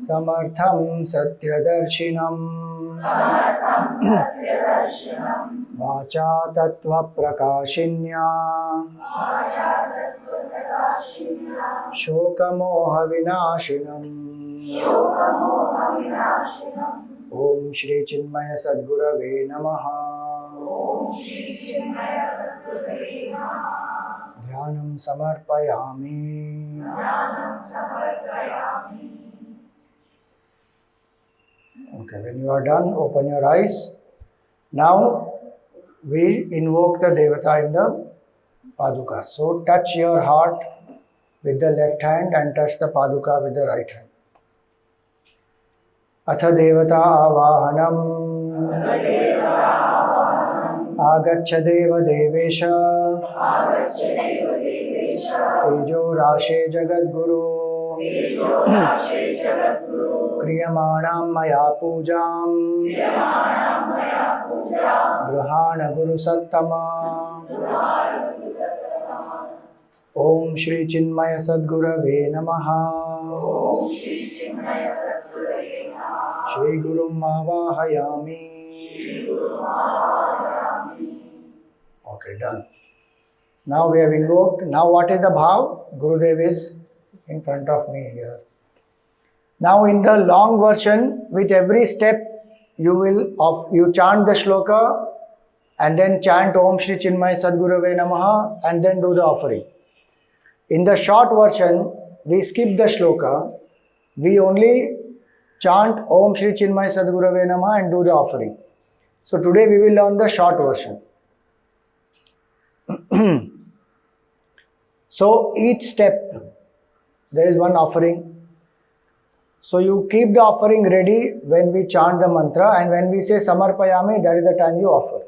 Samartham Satyadarshinam Vacha Tattva Prakashinya Shokamoha Vinashinam Om Shri Chinmaya Sadgurave Namaha. Dhyanam Samarpayami. Okay, when you are done, open your eyes. Now we invoke the Devata in the Paduka. So touch your heart with the left hand and touch the Paduka with the right hand. Atha Devata Avahanam Agaccha Deva Devesha Tejo Rashe Jagadguru तेजोराशे जगद्गुरु क्रियमाणां मया पूजां क्रियमाणां मया पूजा गृहाण गुरुसत्तमा। दुरारुसस्तमः। ओम श्री चिन्मय सद्गुरवे नमः। ओम श्री चिन्मय सद्गुरवे नमः। Shri गुरुम् आवाहयामि। Shri गुरुमावाहयामि। Okay, done. Now we have invoked. Now what is the bhav? Gurudev is in front of me here. Now in the long version, with every step you chant the shloka and then chant Om Shri Chinmaya Sadgurave Namaha and then do the offering. In the short version, we skip the shloka. We only chant Om Shri Chinmaya Sadgurave Namaha and do the offering. So today we will learn the short version. So each step there is one offering. So you keep the offering ready when we chant the mantra, and when we say samarpayami, that is the time you offer.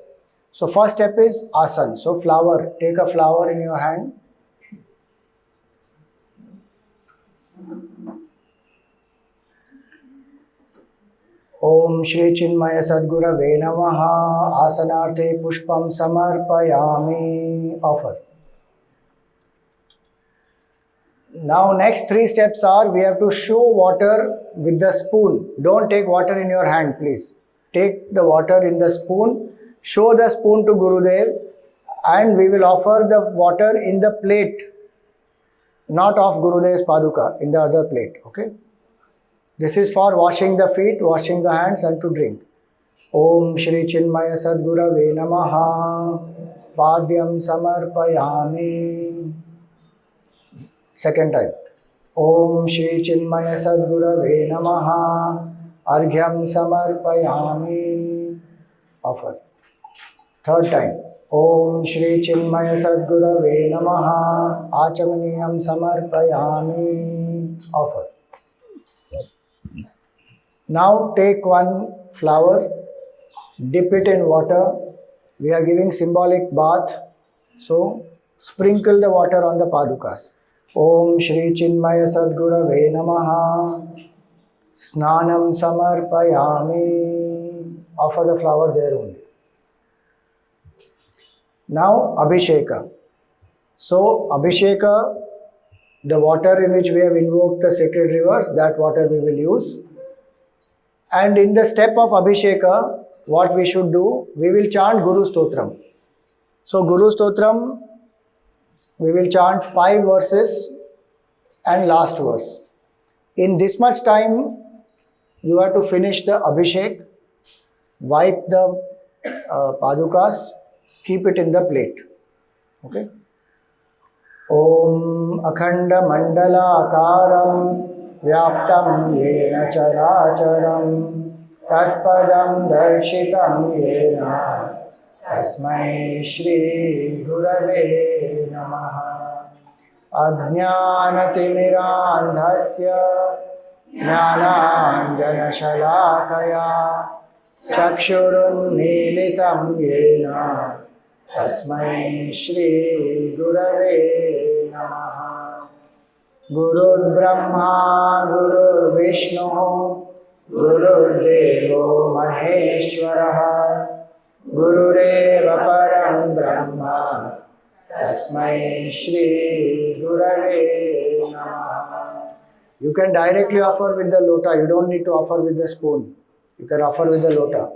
So first step is asan. So flower, take a flower in your hand. Om Shri Chinmaya Sadgurave Namaha. Asanarte pushpam samarpayami. Offer. Now next three steps are, we have to show water with the spoon. Don't take water in your hand, please. Take the water in the spoon, show the spoon to Gurudev, and we will offer the water in the plate, not of Gurudev's Paduka, in the other plate. Okay? This is for washing the feet, washing the hands, and to drink. Om Shri Chinmaya Sadgurave Namaha. Padyam Samarpayami. Second time. Om Shri Chinmaya Sadgurave Namaha. Arghyam Samarpayami. Offer. Third time. Om Shri Chinmaya Sadgurave Namaha. Achamaniyam Samarpayami. Offer. Now take one flower, dip it in water. We are giving symbolic bath. So sprinkle the water on the padukas. Om Shri Chinmaya Sadgurave Namaha. Snanam Samarpayami. Offer the flower there only. Now Abhisheka. So Abhisheka, the water in which we have invoked the sacred rivers, that water we will use. And in the step of Abhisheka, what we should do, we will chant Guru Stotram. So Guru Stotram, we will chant 5 verses and last verse. In this much time, you have to finish the Abhishek, wipe the padukas, keep it in the plate. Okay? Om Akhanda Mandala Akaram Vyaptam Yena Characharam Tatpadam Darshitam Yena Tasmai Shri Gurave Namaha. Ajnanatimirandhasya Jnananjana Shalakaya Chakshurunmilitam Yena Tasmai Shri Gurave Namaha. Gurur Brahma, Gurur Vishnu, Gurur Devo Maheshwaraha, Gurureva Param Brahma, Tasmai Shri Gurave Namaha. You can directly offer with the lota, you don't need to offer with the spoon. You can offer with the lota.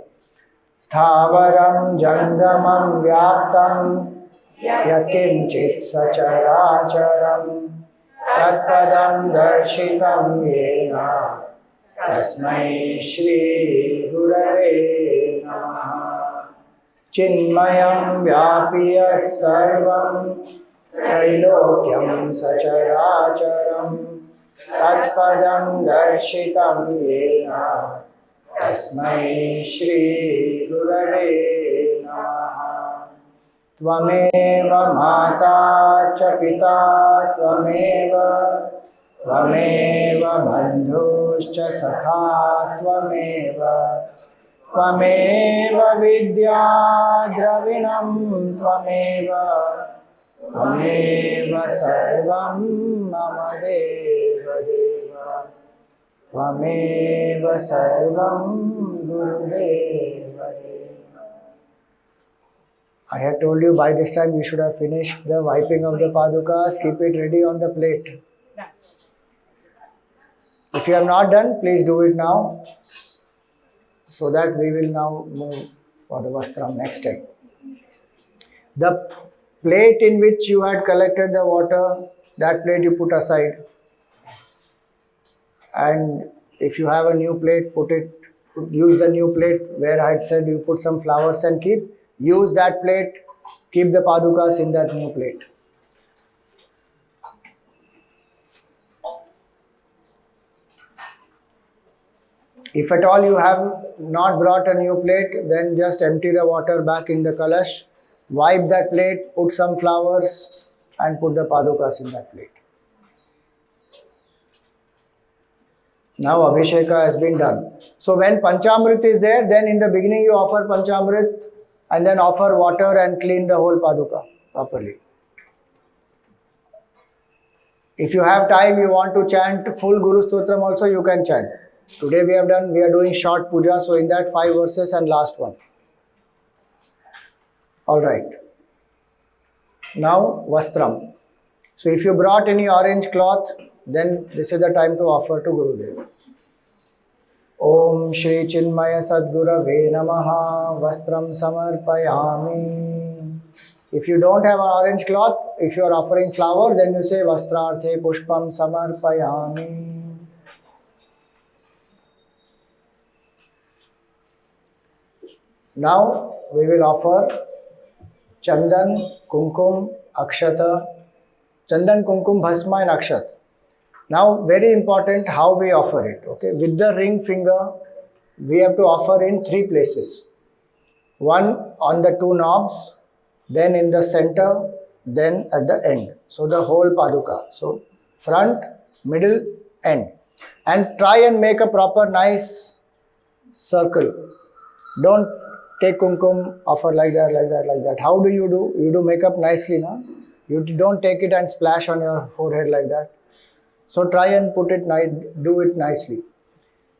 Sthavaram Jangamam Vyaptam Yakinchit Sacharacharam Tatpadam Darshitam Yena Tasmai Shri Gurave Namaha. Chinmayam Vyapiyat Sarvam Trailokyam Sacharacharam Tatpadam Darshitam Yena Tasmai Shri Gurave Namaha. Tvameva Mata cha Pita Tvameva Bandhuscha Sakha Tvameva Vidya Dravinam Tvameva त्वमेव सर्वं मम देव देव त्वमेव सर्वं गुरुदेव देव. I had told you by this time you should have finished the wiping of the padukas. Keep it ready on the plate. If you have not done, please do it now, so that we will now move for the vastram next time. The plate in which you had collected the water, that plate you put aside. And if you have a new plate, use the new plate where I had said you put some flowers and keep. Use that plate, keep the padukas in that new plate. If at all you have not brought a new plate, then just empty the water back in the kalash, wipe that plate, put some flowers and put the padukas in that plate. Now Abhisheka has been done. So when Panchamrit is there, then in the beginning you offer Panchamrit and then offer water and clean the whole Paduka properly. If you have time, you want to chant full Guru Stotram also, you can chant. Today we are doing short puja, so in that 5 verses and last one. Alright. Now Vastram. So if you brought any orange cloth, then this is the time to offer to Gurudev. Om Shri Chinmaya Sadgurave Namaha Vastram Samarpayami. If you don't have an orange cloth, if you are offering flower, then you say Vastrarthe Pushpam Samarpayami. Now we will offer Chandan, Kumkum, Akshata, Chandan, Kumkum, Bhasma and Akshat. Now very important how we offer it. Okay, with the ring finger, we have to offer in 3 places. One on the 2 knobs, then in the center, then at the end. So the whole paduka. So front, middle, end. And try and make a proper nice circle. Don't take kumkum, offer like that, like that, like that. How do? You do makeup nicely, no? You don't take it and splash on your forehead like that. So try and do it nicely.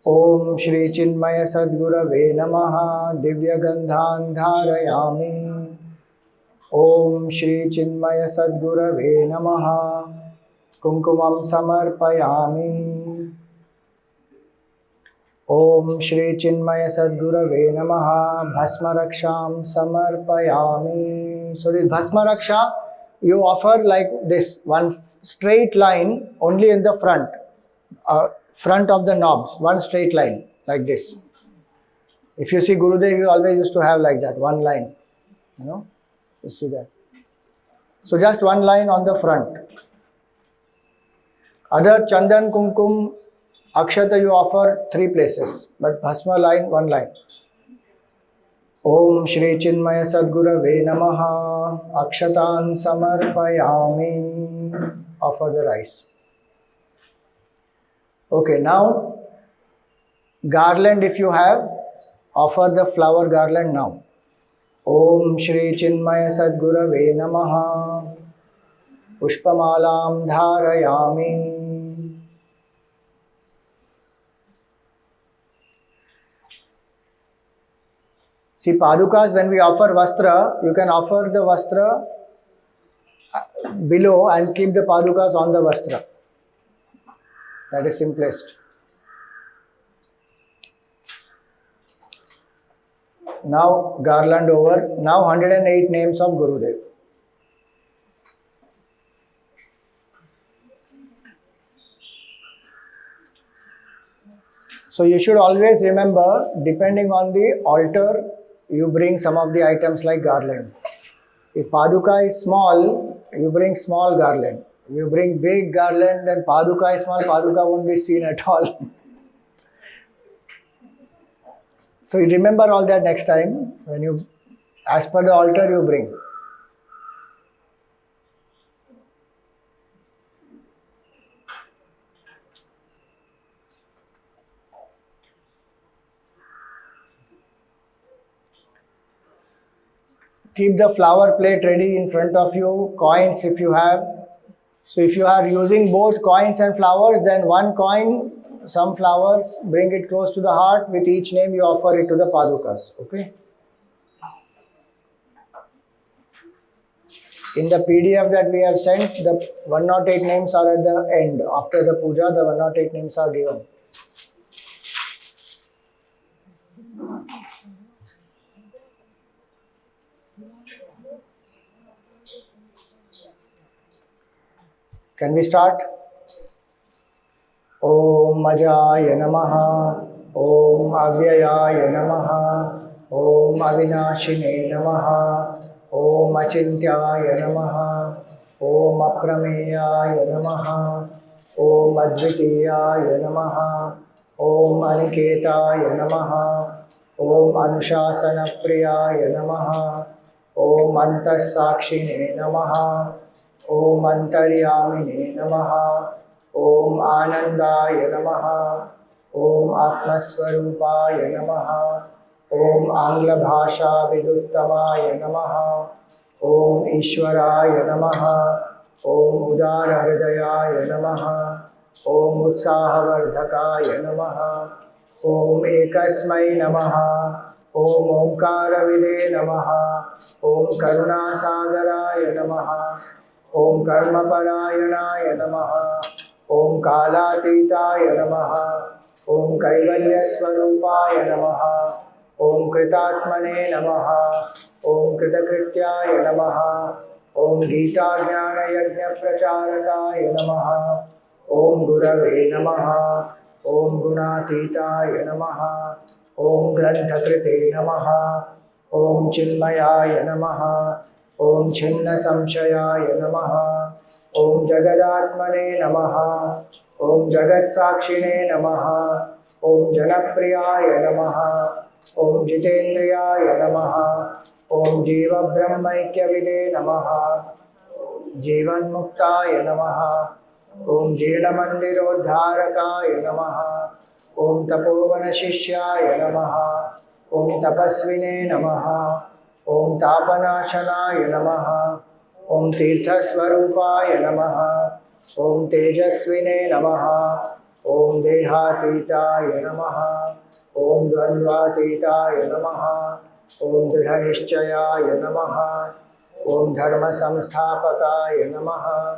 Om Shri Chinmaya Sadgurave Namaha Divya Gandhan Dharayami. Om Shri Chinmaya Sadgurave Namaha Kumkumam Samarpayami. Om Shri Chinmaya Sadgurave Namaha Bhasma Raksham Samarpayami. So this Bhasma Raksha you offer like this, one straight line only in the front. Front of the knobs, one straight line like this. If you see Gurudev, he always used to have like that, one line, you see that. So just one line on the front. Other Chandan, Kumkum, Akshata you offer 3 places, but Bhasma line, one line. Om Shri Chinmaya Sadgurave Namaha Akshatan Samarpayami. Offer the rice. Okay, now garland if you have, offer the flower garland now. Om Shri Chinmaya Sadgurave Namaha Pushpamalam Dharayami. See, padukas, when we offer vastra, you can offer the vastra below and keep the padukas on the vastra. That is simplest. Now garland over. Now 108 names of Gurudev. So you should always remember, depending on the altar, you bring some of the items like garland. If paduka is small, you bring small garland. You bring big garland and paduka is small, paduka won't be seen at all. So you remember all that next time when you, as per the altar, you bring. keep the flower plate ready in front of you, coins if you have. So if you are using both coins and flowers, then one coin, some flowers, bring it close to the heart. With each name you offer it to the Padukas. Okay. In the PDF that we have sent, the 108 names are at the end. After the puja, the 108 names are given. Can we start? Om Ajaya Namaha, Om Avyayaya Namaha, Om Avinashine Namaha, Om Achintyaya Namaha, Om Aprameyaya Namaha, Om Advitiyaya Namaha, Om Aniketaya Namaha, Om Anushasana Priyaya Namaha, Om Antasakshine Namaha, Om Antaryamine Namaha, Om Anandaya Namaha, Om Atmaswarupaya Namaha, Om Angla Bhasha Viduttamaya Namaha, Om Ishwaraya Namaha, Om Udara Hridayaya Namaha, Om Utsahavardhakaya Namaha, Om Ekasmai Namaha, Om Omkara Vide Namaha, Om Karunasagaraya Namaha, Om Karmaparayanaaya Namaha, Om Kalatitaya Namaha, Om Kaivalyaswarupaya Namaha, Om Kritatmane Namaha, Om Kritakrityaya Namaha, Om Gita Jnana Yajna Pracharakaya Namaha, Om Gurave Namaha, Om Gunatitaya Namaha, Om Grantakrite Namaha, Om Chinmayaya Namaha, Om Chinna Samshayaya Namaha, Om Jagadatmane Namaha, Om Jagat Sakshine Namaha, Om Janapriyaya Namaha, Om Jitendriyaya Namaha, Om Jiva Brahmaikya Vide Namaha, Jivan Muktaya Namaha, Om Jena Mandirodharakaya Namaha, Om Tapovana Shishyaya Namaha, Om Tapasvine Namaha, Om Tapanashanaya Namaha, Om Tirtha Swarupaya Namaha, Om Tejasvine Namaha, Om Dehatitaya Namaha, Om Dvandvatitaya Namaha, Om Dridhanishchayaya Namaha, Om Dharma Samsthapakaya Namaha,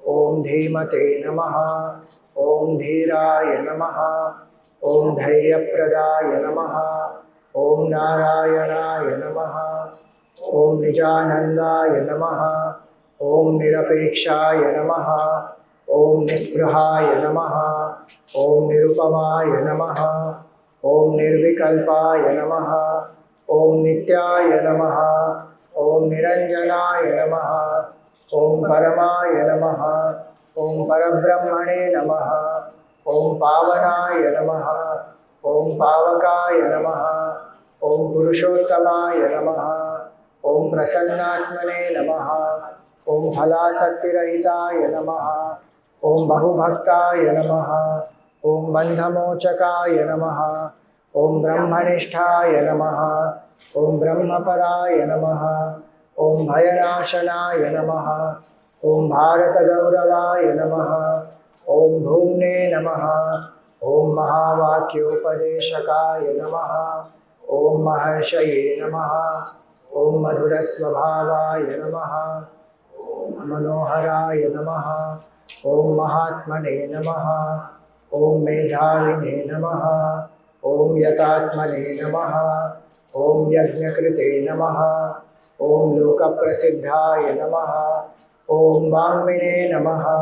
Om Dhimate Namaha, Om Dhiraya Namaha, Om Dhairyapradaya Namaha, Om Narayanaya Namaha, Om Nijanandaya Namaha, Om Nirapekshaya Namaha, Om Nisprahaya Namaha, Om Nirupamaya Namaha, Om Nirvikalpaya Namaha, Om Nityaya Namaha, Om Niranjanaya Namaha, Om Paramaya Namaha, Om Parabrahmane Namaha, Om Pavanaya Namaha, Om Pavakaya Namaha, Om Purushottamaya Namaha, Om Prasannatmane Namaha, Om Phalasaktirahitaya Namaha, Om Bahubhaktaya Namaha, Om Bandhamochakaya Namaha, Om Brahmanishthaya Namaha, Om Brahmaparaya Namaha, Om Bhayanashanaya Namaha, Om Bharatagauravaya Namaha, Om Bhumne Namaha, Om Mahavakyopadeshakaya Namaha, Om Maharshaye Namaha, Om Madhurasvabhavaya Namaha, Manoharaya Namaha, Om Mahatmane Namaha, Om Medhavine Namaha, Om Yatatmane Namaha, Om Yajnakrite Namaha, Om Lokaprasiddhaya Namaha, Om Vangmine Namaha,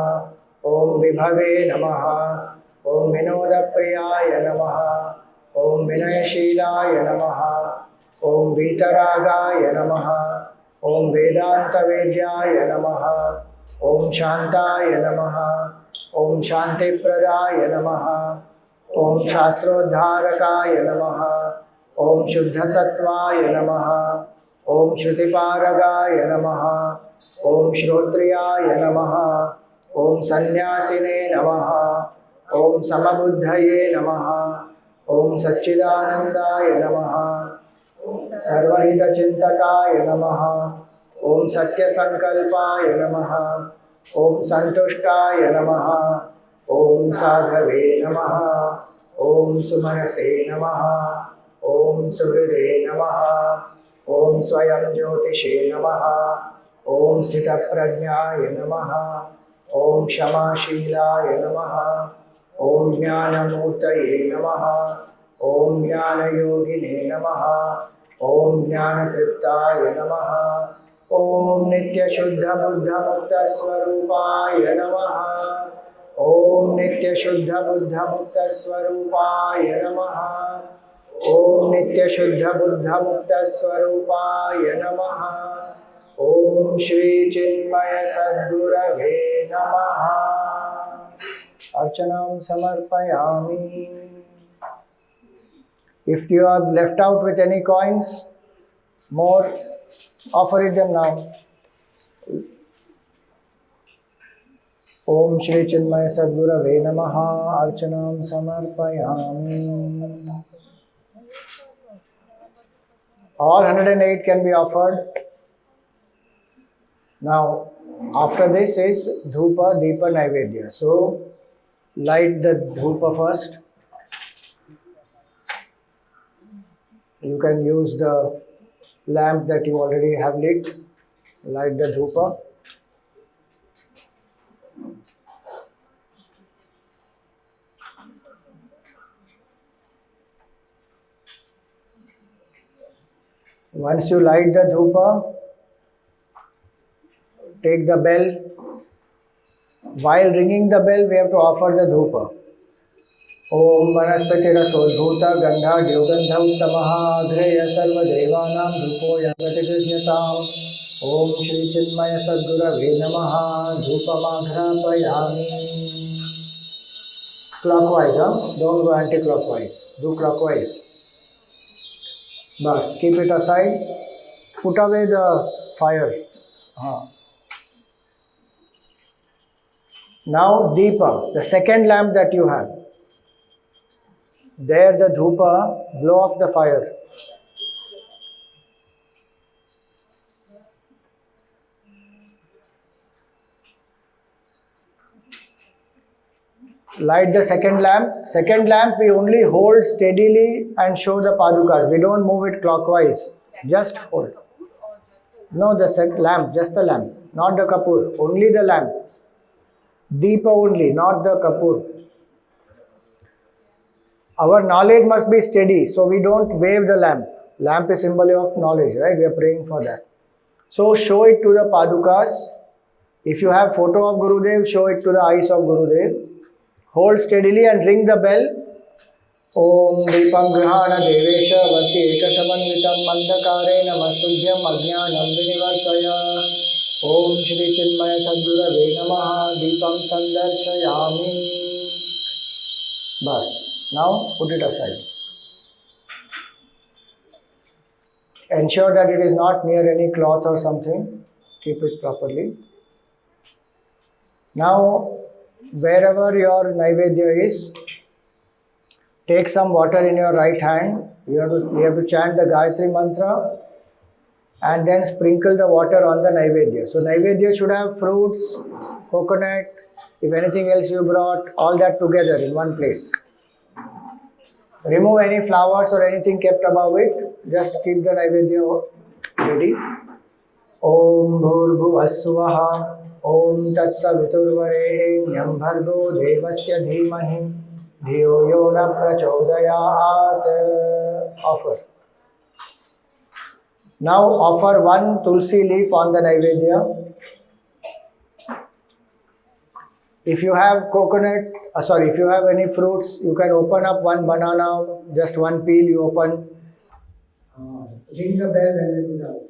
Om Vibhave Namaha, Om Vinodapriyaya Namaha, Om Vinayashilaya Namaha, Om Vitaragaya Namaha, Om Vedanta Vedyaya Namaha, Om Shantaya Namaha, Om Shanti Pradaya Namaha, Om Shastrodharakaya Namaha, Om Shuddha Sattvaya Namaha, Om Shrutiparagaya Namaha, Om Shrotriyaya Namaha, Om Sannyasine Namaha, Om Samabuddhaye Namaha, Om Satchidanandaya Namaha, सर्वहितचिन्तकाय नमः। ॐ सत्यसङ्कल्पाय नमः। ॐ सन्तुष्टाय नमः। ॐ साधवे नमः। ॐ सुमनसे नमः। ॐ सुहृदे नमः। ॐ स्वयं ज्योतिषे नमः। ॐ स्थितप्रज्ञाय नमः। ॐ क्षमाशीलाय नमः। ॐ ज्ञानमूर्तये नमः। ॐ ज्ञानयोगिने नमः। ॐ ज्ञानतृप्ताय नमः। ॐ नित्यशुद्धबुद्धमुक्तस्वरूपाय नमः। ॐ नित्यशुद्धबुद्धमुक्तस्वरूपाय नमः। ॐ नित्यशुद्धबुद्धमुक्तस्वरूपाय नमः। ॐ श्री चिन्मय सद्गुरवे नमः। अर्चनां समर्पयामि. If you have left out with any coins, more, offer it them now. Om Shri Chinmaya Sadgurave Namaha. Archanam Samarpayami. All 108 can be offered. Now, after this is Dhupa Deepa Naivedya. So, light the Dhupa first. You can use the lamp that you already have lit. Light the Dhupa. Once you light the Dhupa, take the bell. While ringing the bell, we have to offer the Dhupa. Om Vanaspatiratodbhuta Gandha Dyogandha Uttamaha Agreya Sarva Devanam Dhupo Yagati Grijyatam. Om Shri Chinmaya Sadgurave Namaha. Dhupamaghrampayami. Clockwise, huh? Don't go anti-clockwise. Do clockwise. But keep it aside. Put away the fire. Now Deepa, the second lamp that you have. There the Dhupa, blow off the fire. Light the second lamp. Second lamp we only hold steadily and show the Padukas. We don't move it clockwise. Just hold. No, the lamp, just the lamp. Not the Kapoor. Only the lamp. Deepa only, not the Kapoor. Our knowledge must be steady, so we don't wave the lamp. Lamp is symbol of knowledge, right? We are praying for that. So show it to the Padukas. If you have photo of Gurudev, show it to the eyes of Gurudev. Hold steadily and ring the bell. Om Deepam Grihana Devesha Vati Ekasamanvitam Mandakare Namastubhyam Ajnanam Vinivarsaya. Om Shri Chinmaya Sadgurave Namaha. Deepam Sandarshayami. Bas. Now put it aside. Ensure that it is not near any cloth or something. Keep it properly. Now, wherever your Naivedya is, take some water in your right hand. You have to chant the Gayatri mantra and then sprinkle the water on the Naivedya. So Naivedya should have fruits, coconut, if anything else you brought, all that together in one place. Remove any flowers or anything kept above it. Just keep the Naivedya ready. Om Bhurbhuvasvaha. Om Tatsaviturvarenyam Bhargo Devasya Dhimahi Dhiyo Yona Prachodayat. Offer. Now offer one tulsi leaf on the Naivedya. If you have coconut, if you have any fruits, you can open up one banana, just one peel you open. Ring the bell when you do that.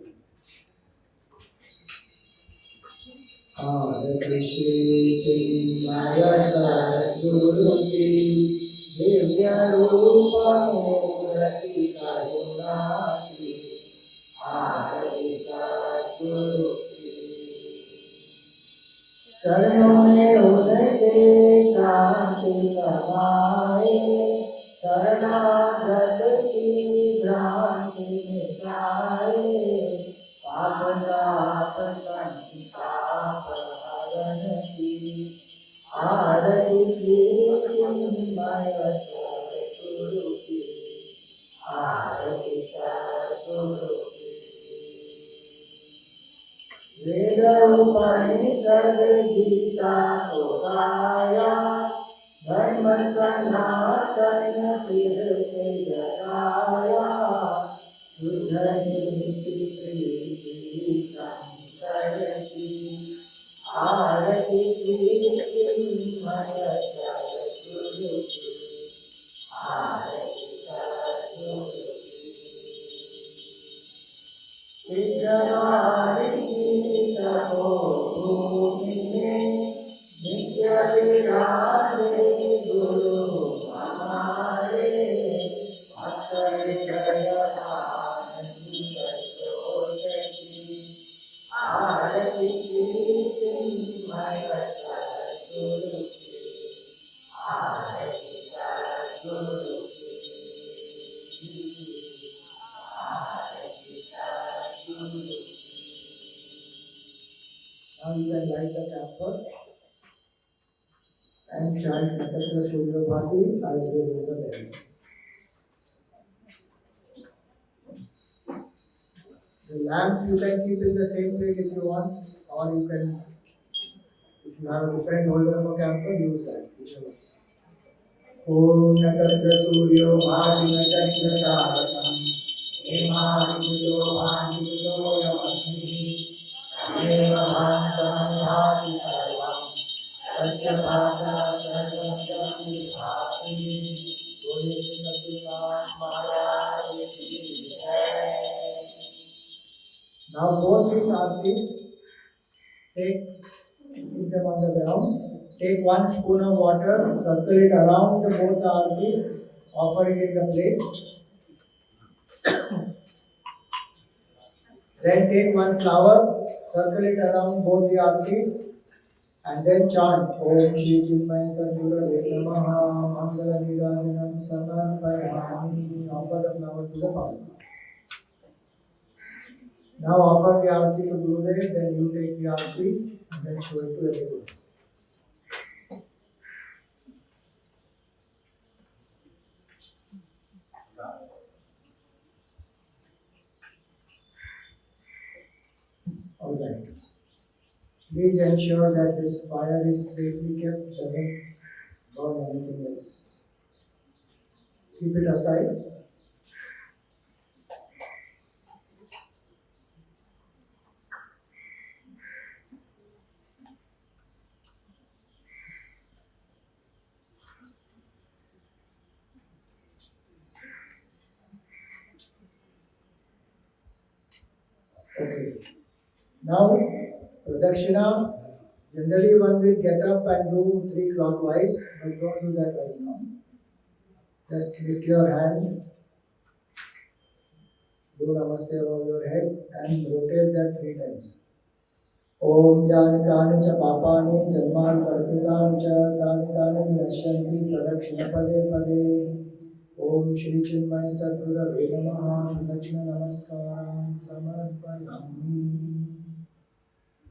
Shri Chinmaya Sadguruki Divya Rupa Murati Karunati Adi Sadguruki Charanon mein udate shanti kamaye Saranagat ki bhranti Vedaupanishad Gita Sotaya Dharma Sanatana Siddhate Jataya Sudhaniti Priti Samsarati Arati Priti Maya Saraswati Arati Saraswati Vidyavadi Tapo Bhumine Nityavirade Guru Amare Bhattare Jayanandi Vasodati Arati Kirti Maya Saraswati Arati Saraswati Arati Saraswati. Now you can light the camphor and chant Natatra Surya Bhati as they ring the bell. The lamp you can keep in the same plate if you want, or you can, if you have a different holder of a camphor, use that, whichever. Om Natatra Surya Bhati Natatra Tarakam Hemahito Bhantito Yamasmi Eva Bhantam Bhati Sarvam Satya Bhata Sarvam Jati Bhati Gole Singapura Maya Now both these artis, take keep them on the ground. Take 1 spoon of water, circle it around the both the artis, offer it in the plate. Then take 1 flower, circle it around both the artis, and then chant Om Shri Chinmaya Sadguru Namaha Mangala Nirajanam Samarpayami. Offer the flower to the Paduka. Now offer the arti to Gurudev, then you take the arti and then show it to everyone. Alright. Please ensure that this fire is safely kept, doesn't burn anything else. Keep it aside. Okay. Now, Pradakshina, generally one will get up and do 3 clockwise, but don't do that right now. Just lift your hand, do Namaste above your head and rotate that 3 times. Om Jani Kani Cha Papani Janman Karpitani Cha Tani Tani Vinashyanti Pradakshina Pade Pade Om Shri Chinmaya Sadguru Namaha Pradakshina Namaskaram Samarpayami.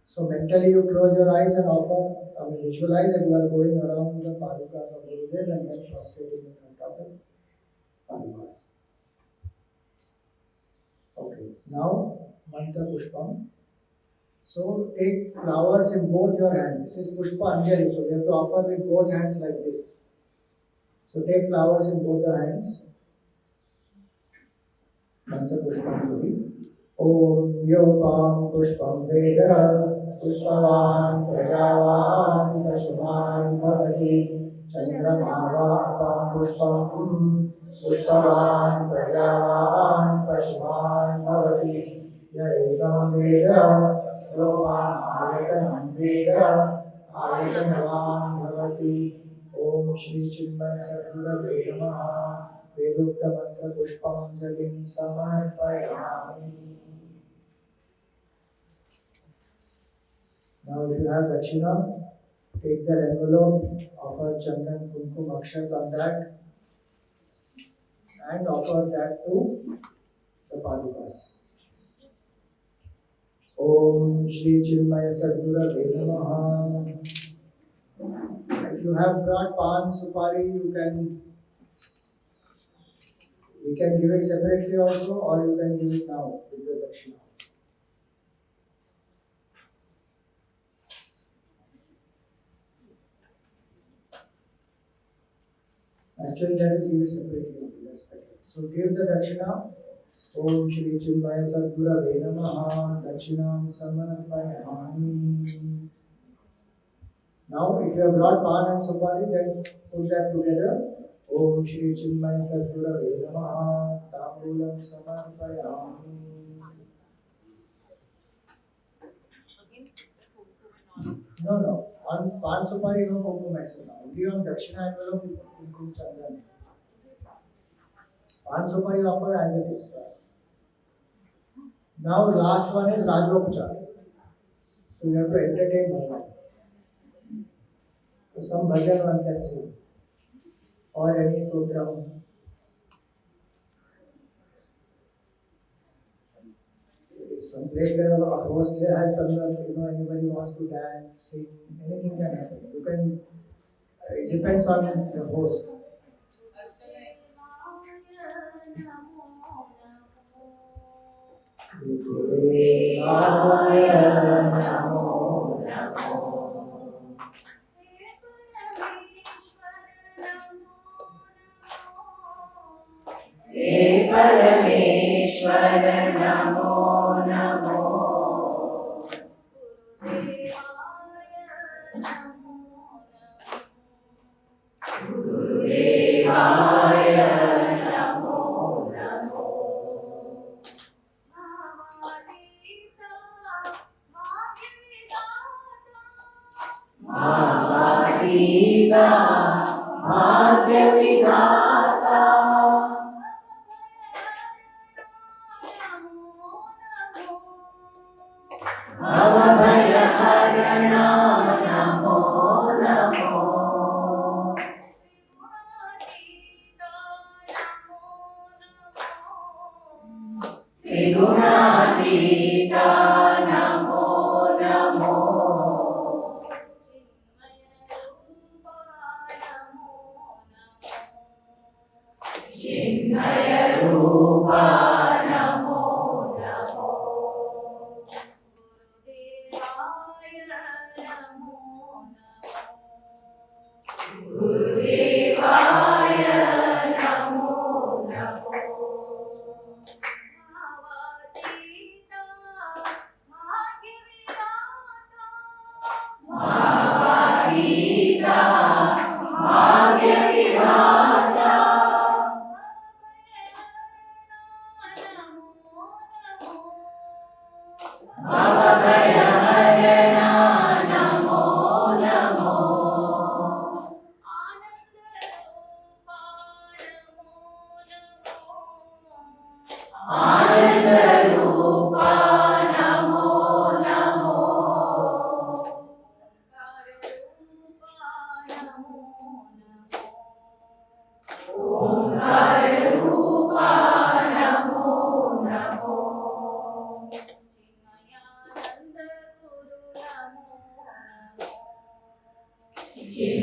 So mentally you close your eyes and offer, visualize that you are going around the Padukas of Gurudev and then prostrating in front of the Padukas. Okay, now Mantra Pushpam. So take flowers in both your hands. This is Pushpa Anjali, so you have to offer with both hands like this. So take flowers in both the hands. Mantra Pushpam Anjali. Om Yopam Pushpam Veda Pushpavan Prajavan Pashman Bhavati Chandramava Apam Pushpam Pushpavan Prajavan Pashman Bhavati Yaevam Veda Yopam Ayatanam Veda Ayatanavan Bhavati Om Shri Chinmaya Sadguru Namaha Vedukta Mantra Pushpanjalim Samarpayami. Now if you have Dakshina, take that envelope, offer Chandan Kumkum Akshat on that and offer that to the Padukas. Om Shri Chinmaya Sadguru Namaha. If you have brought Pan Supari, we can give it separately also, or you can give it now with the Dakshina. Actually, that is given separately only. That's better. So give the dakshina. Om Shri Chinmaya Sadgurave Namaha. Dakshinam Samarpayami. Now, if you have brought pan and supari, then put that together. Om Shri Chinmaya Sadgurave Namaha. Tambulam Samarpayami. No, no. On pan supari, no kumkum etc. Only on dakshina envelope, kumkum chandan. Pan supari offer as it is. Now, last one is Rajopachar. So you have to entertain bhajan. So some bhajan one can sing or any stotram. If some place where a host has some, anybody wants to dance, sing, anything can happen. You can. It depends on the host. हे परमेश्वर नमो नमो गुरुदेवाय नमो नमो भावातीता भाग्य विधाता भवभयहरणा नमो नमो त्रिगुणातीता नमो नमो चिन्मय रूपा नमो नमो गुरुदेवाय नमो नमो भावातीता भाग्य विधाता भवभयहरणा नमो नमो आनन्दरूपा नमो नमो ओंकाररूपा नमो नमो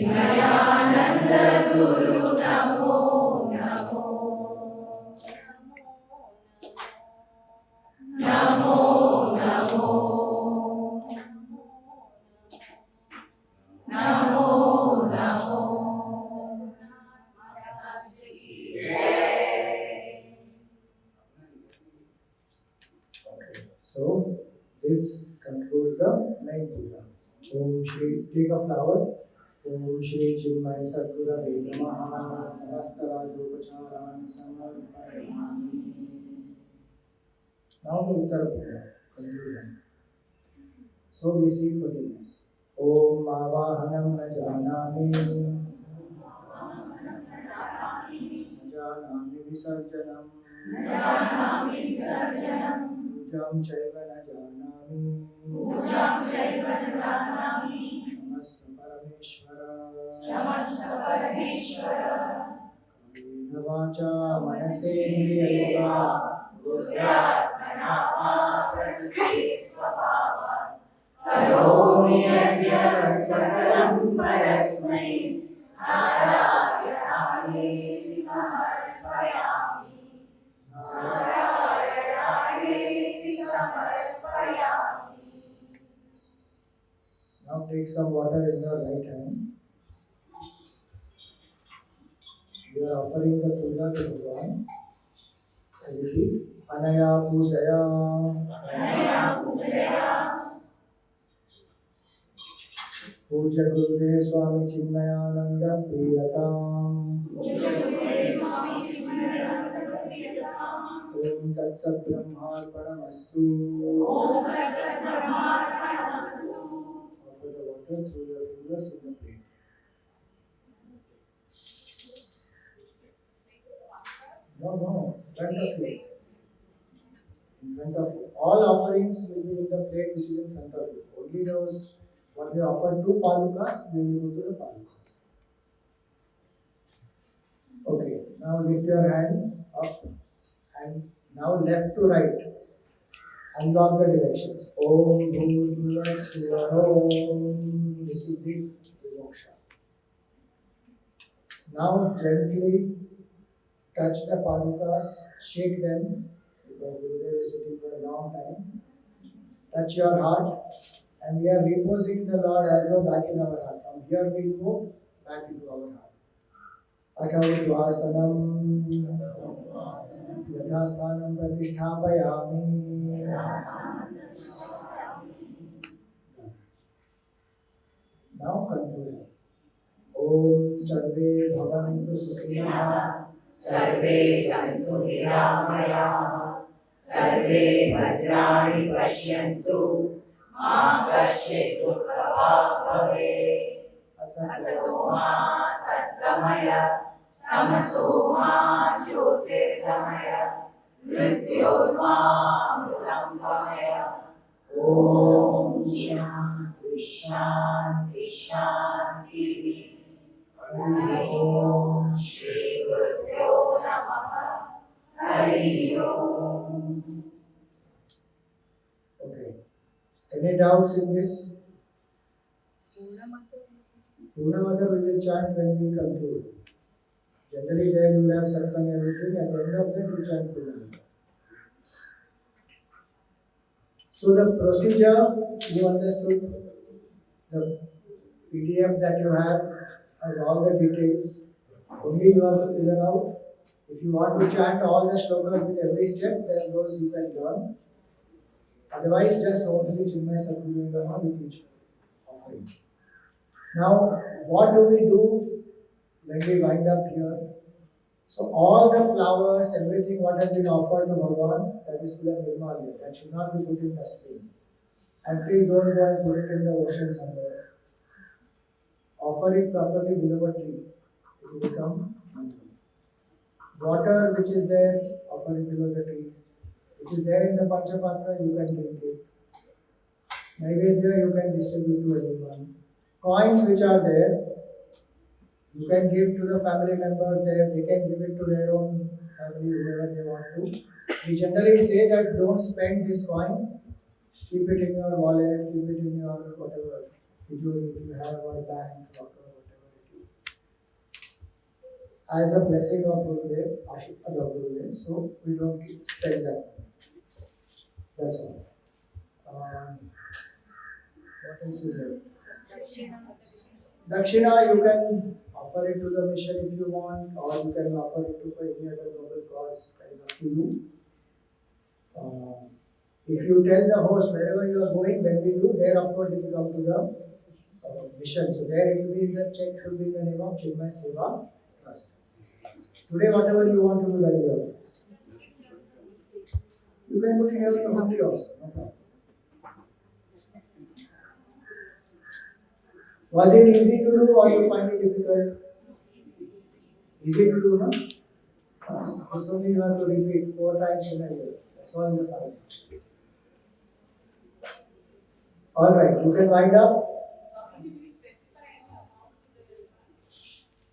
चिन्मयानन्द गुरु Namo Namo Namo Namo Namo Namo So this concludes the main puja. Om Shri, take a flower. Om Shri Chinmaya Sadgurave Namaha. Samasta Rajopacharan Samarpayami. Now the Uttara Puja, conclusion. So we seek forgiveness. Om Avahanam na janami. Janami Visarjanam. जानमि विसर्जनम् Pujam Chaiva na janami. पूजां चैव न जानामि Namaste Parameshwara. समस्त परमेश्वर Kamena Vacha Manasendriya बुद्ध्यात्मना वा प्रकृति स्वभावात् करोमि यज्ञ सकलं परस्मै नारायणायेति समर्पयामि नारायणायेति समर्पयामि Now take some water in your right hand. We are offering the puja to Bhagavan. Repeat. Anaya Pujaya. Anaya Pujaya. Puja Gurudev Swami Chinmayananda Priyatam. Puja Gurudev Swami Chinmaya Priyatam. Om Tat Sat Brahmarpanamastu. Om Tat Brahmarpanamastu. Offer the water through your fingers in the plate. No, in front of you. In front of you. All offerings will be in the plate which is in front of you. Only those what we offer to Padukas, they will go to the Padukas. Okay, now lift your hand up and now left to right. Unlock the directions. Om Bhurbhuvah Om. This is the moksha. Now gently touch the Padukas, shake them because Gurudev is sitting for a long time. Touch your heart, and we are reposing the Lord as though back in our heart. From here we go back into our heart. Athavudvasanam yathastanam pratisthapayami. Now conclusion. Om Sarve Bhavantu Sukhinah. Sarve Santu Niramayah. Sarve Bhadrani Pashyantu. Ma Kaschit Dukha Bhave. Asato Ma Satgamaya. Tamaso Ma Jyotirgamaya. Mrityorma Amritam Gamaya. Om Shanti Shanti Shanti. Hari Om Shri Gurubhyo Namaha. Hari Om. Okay. Any doubts in this? Purnamata we will chant when we conclude. Generally there you will have satsang and everything. At the end of that you chant Purnamata. So the procedure you understood. The PDF that you have has all the details. Only you have to figure out. If you want to chant all the shlokas with every step, then those you can learn. Otherwise, just only Chinmaya Sadguru with each offering. Now, what do we do when we wind up here? So, all the flowers, everything what has been offered to Bhagavan, that is full of Nirmalya. That should not be put in dustbin. And please don't go and put it in the ocean somewhere else. Offer it properly below a tree. It will become mantra. Water which is there, offer it below the tree. Which is there in the Panchapatra, you can drink it. Naivedya, you can distribute to everyone. Coins which are there, you can give to the family members there, they can give it to their own family, whoever they want to. We generally say that don't spend this coin, keep it in your wallet, keep it in your whatever, you have or bank, locker, whatever it is. As a blessing of Gurudev, Ashirwad of Gurudev, so we don't spend that. That's all. What else is there? Dakshina, you can offer it to the mission if you want, or you can offer it to for any other noble cause, that is up to you. If you tell the host wherever you are going, when we do, there of course it will come to the mission. So there it will be, the check should be in the name of Chinmaya Seva Trust. Today, whatever you want to do, that is your choice. You can put it here in the home also, no problem. Was it easy to do or you find it difficult? Easy to do, no? It's only you have to repeat 4 times in a year. That's all in the cycle. Alright, you can wind up.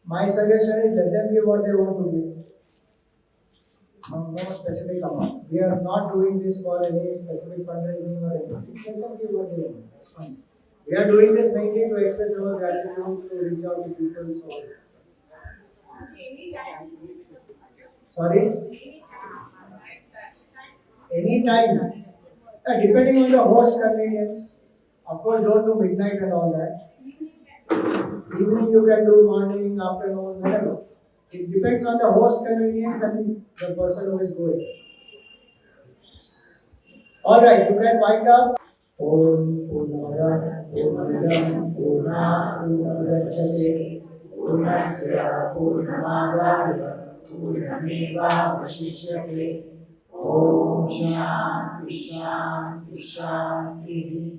My suggestion is let them give what they want to give. No specific amount. We are not doing this for any specific fundraising or anything. Let them give what they want. That's fine. We are doing this mainly to express our gratitude, to reach out to people. So. Sorry? Anytime. Depending on the host convenience. Of course, don't do midnight and all that. Evening you can do, morning, afternoon, whatever. It depends on the host convenience and the person who is going. Alright, you can wind up. Om Purnamada Purnamidam Purnat Purnamudachyate Purnasya Purnamadaya Purnamevavashishyate. Om Shanti Shanti Shanti.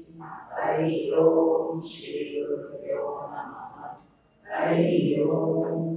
Hari Om Shri Gurubhyo Namaha. Hari Om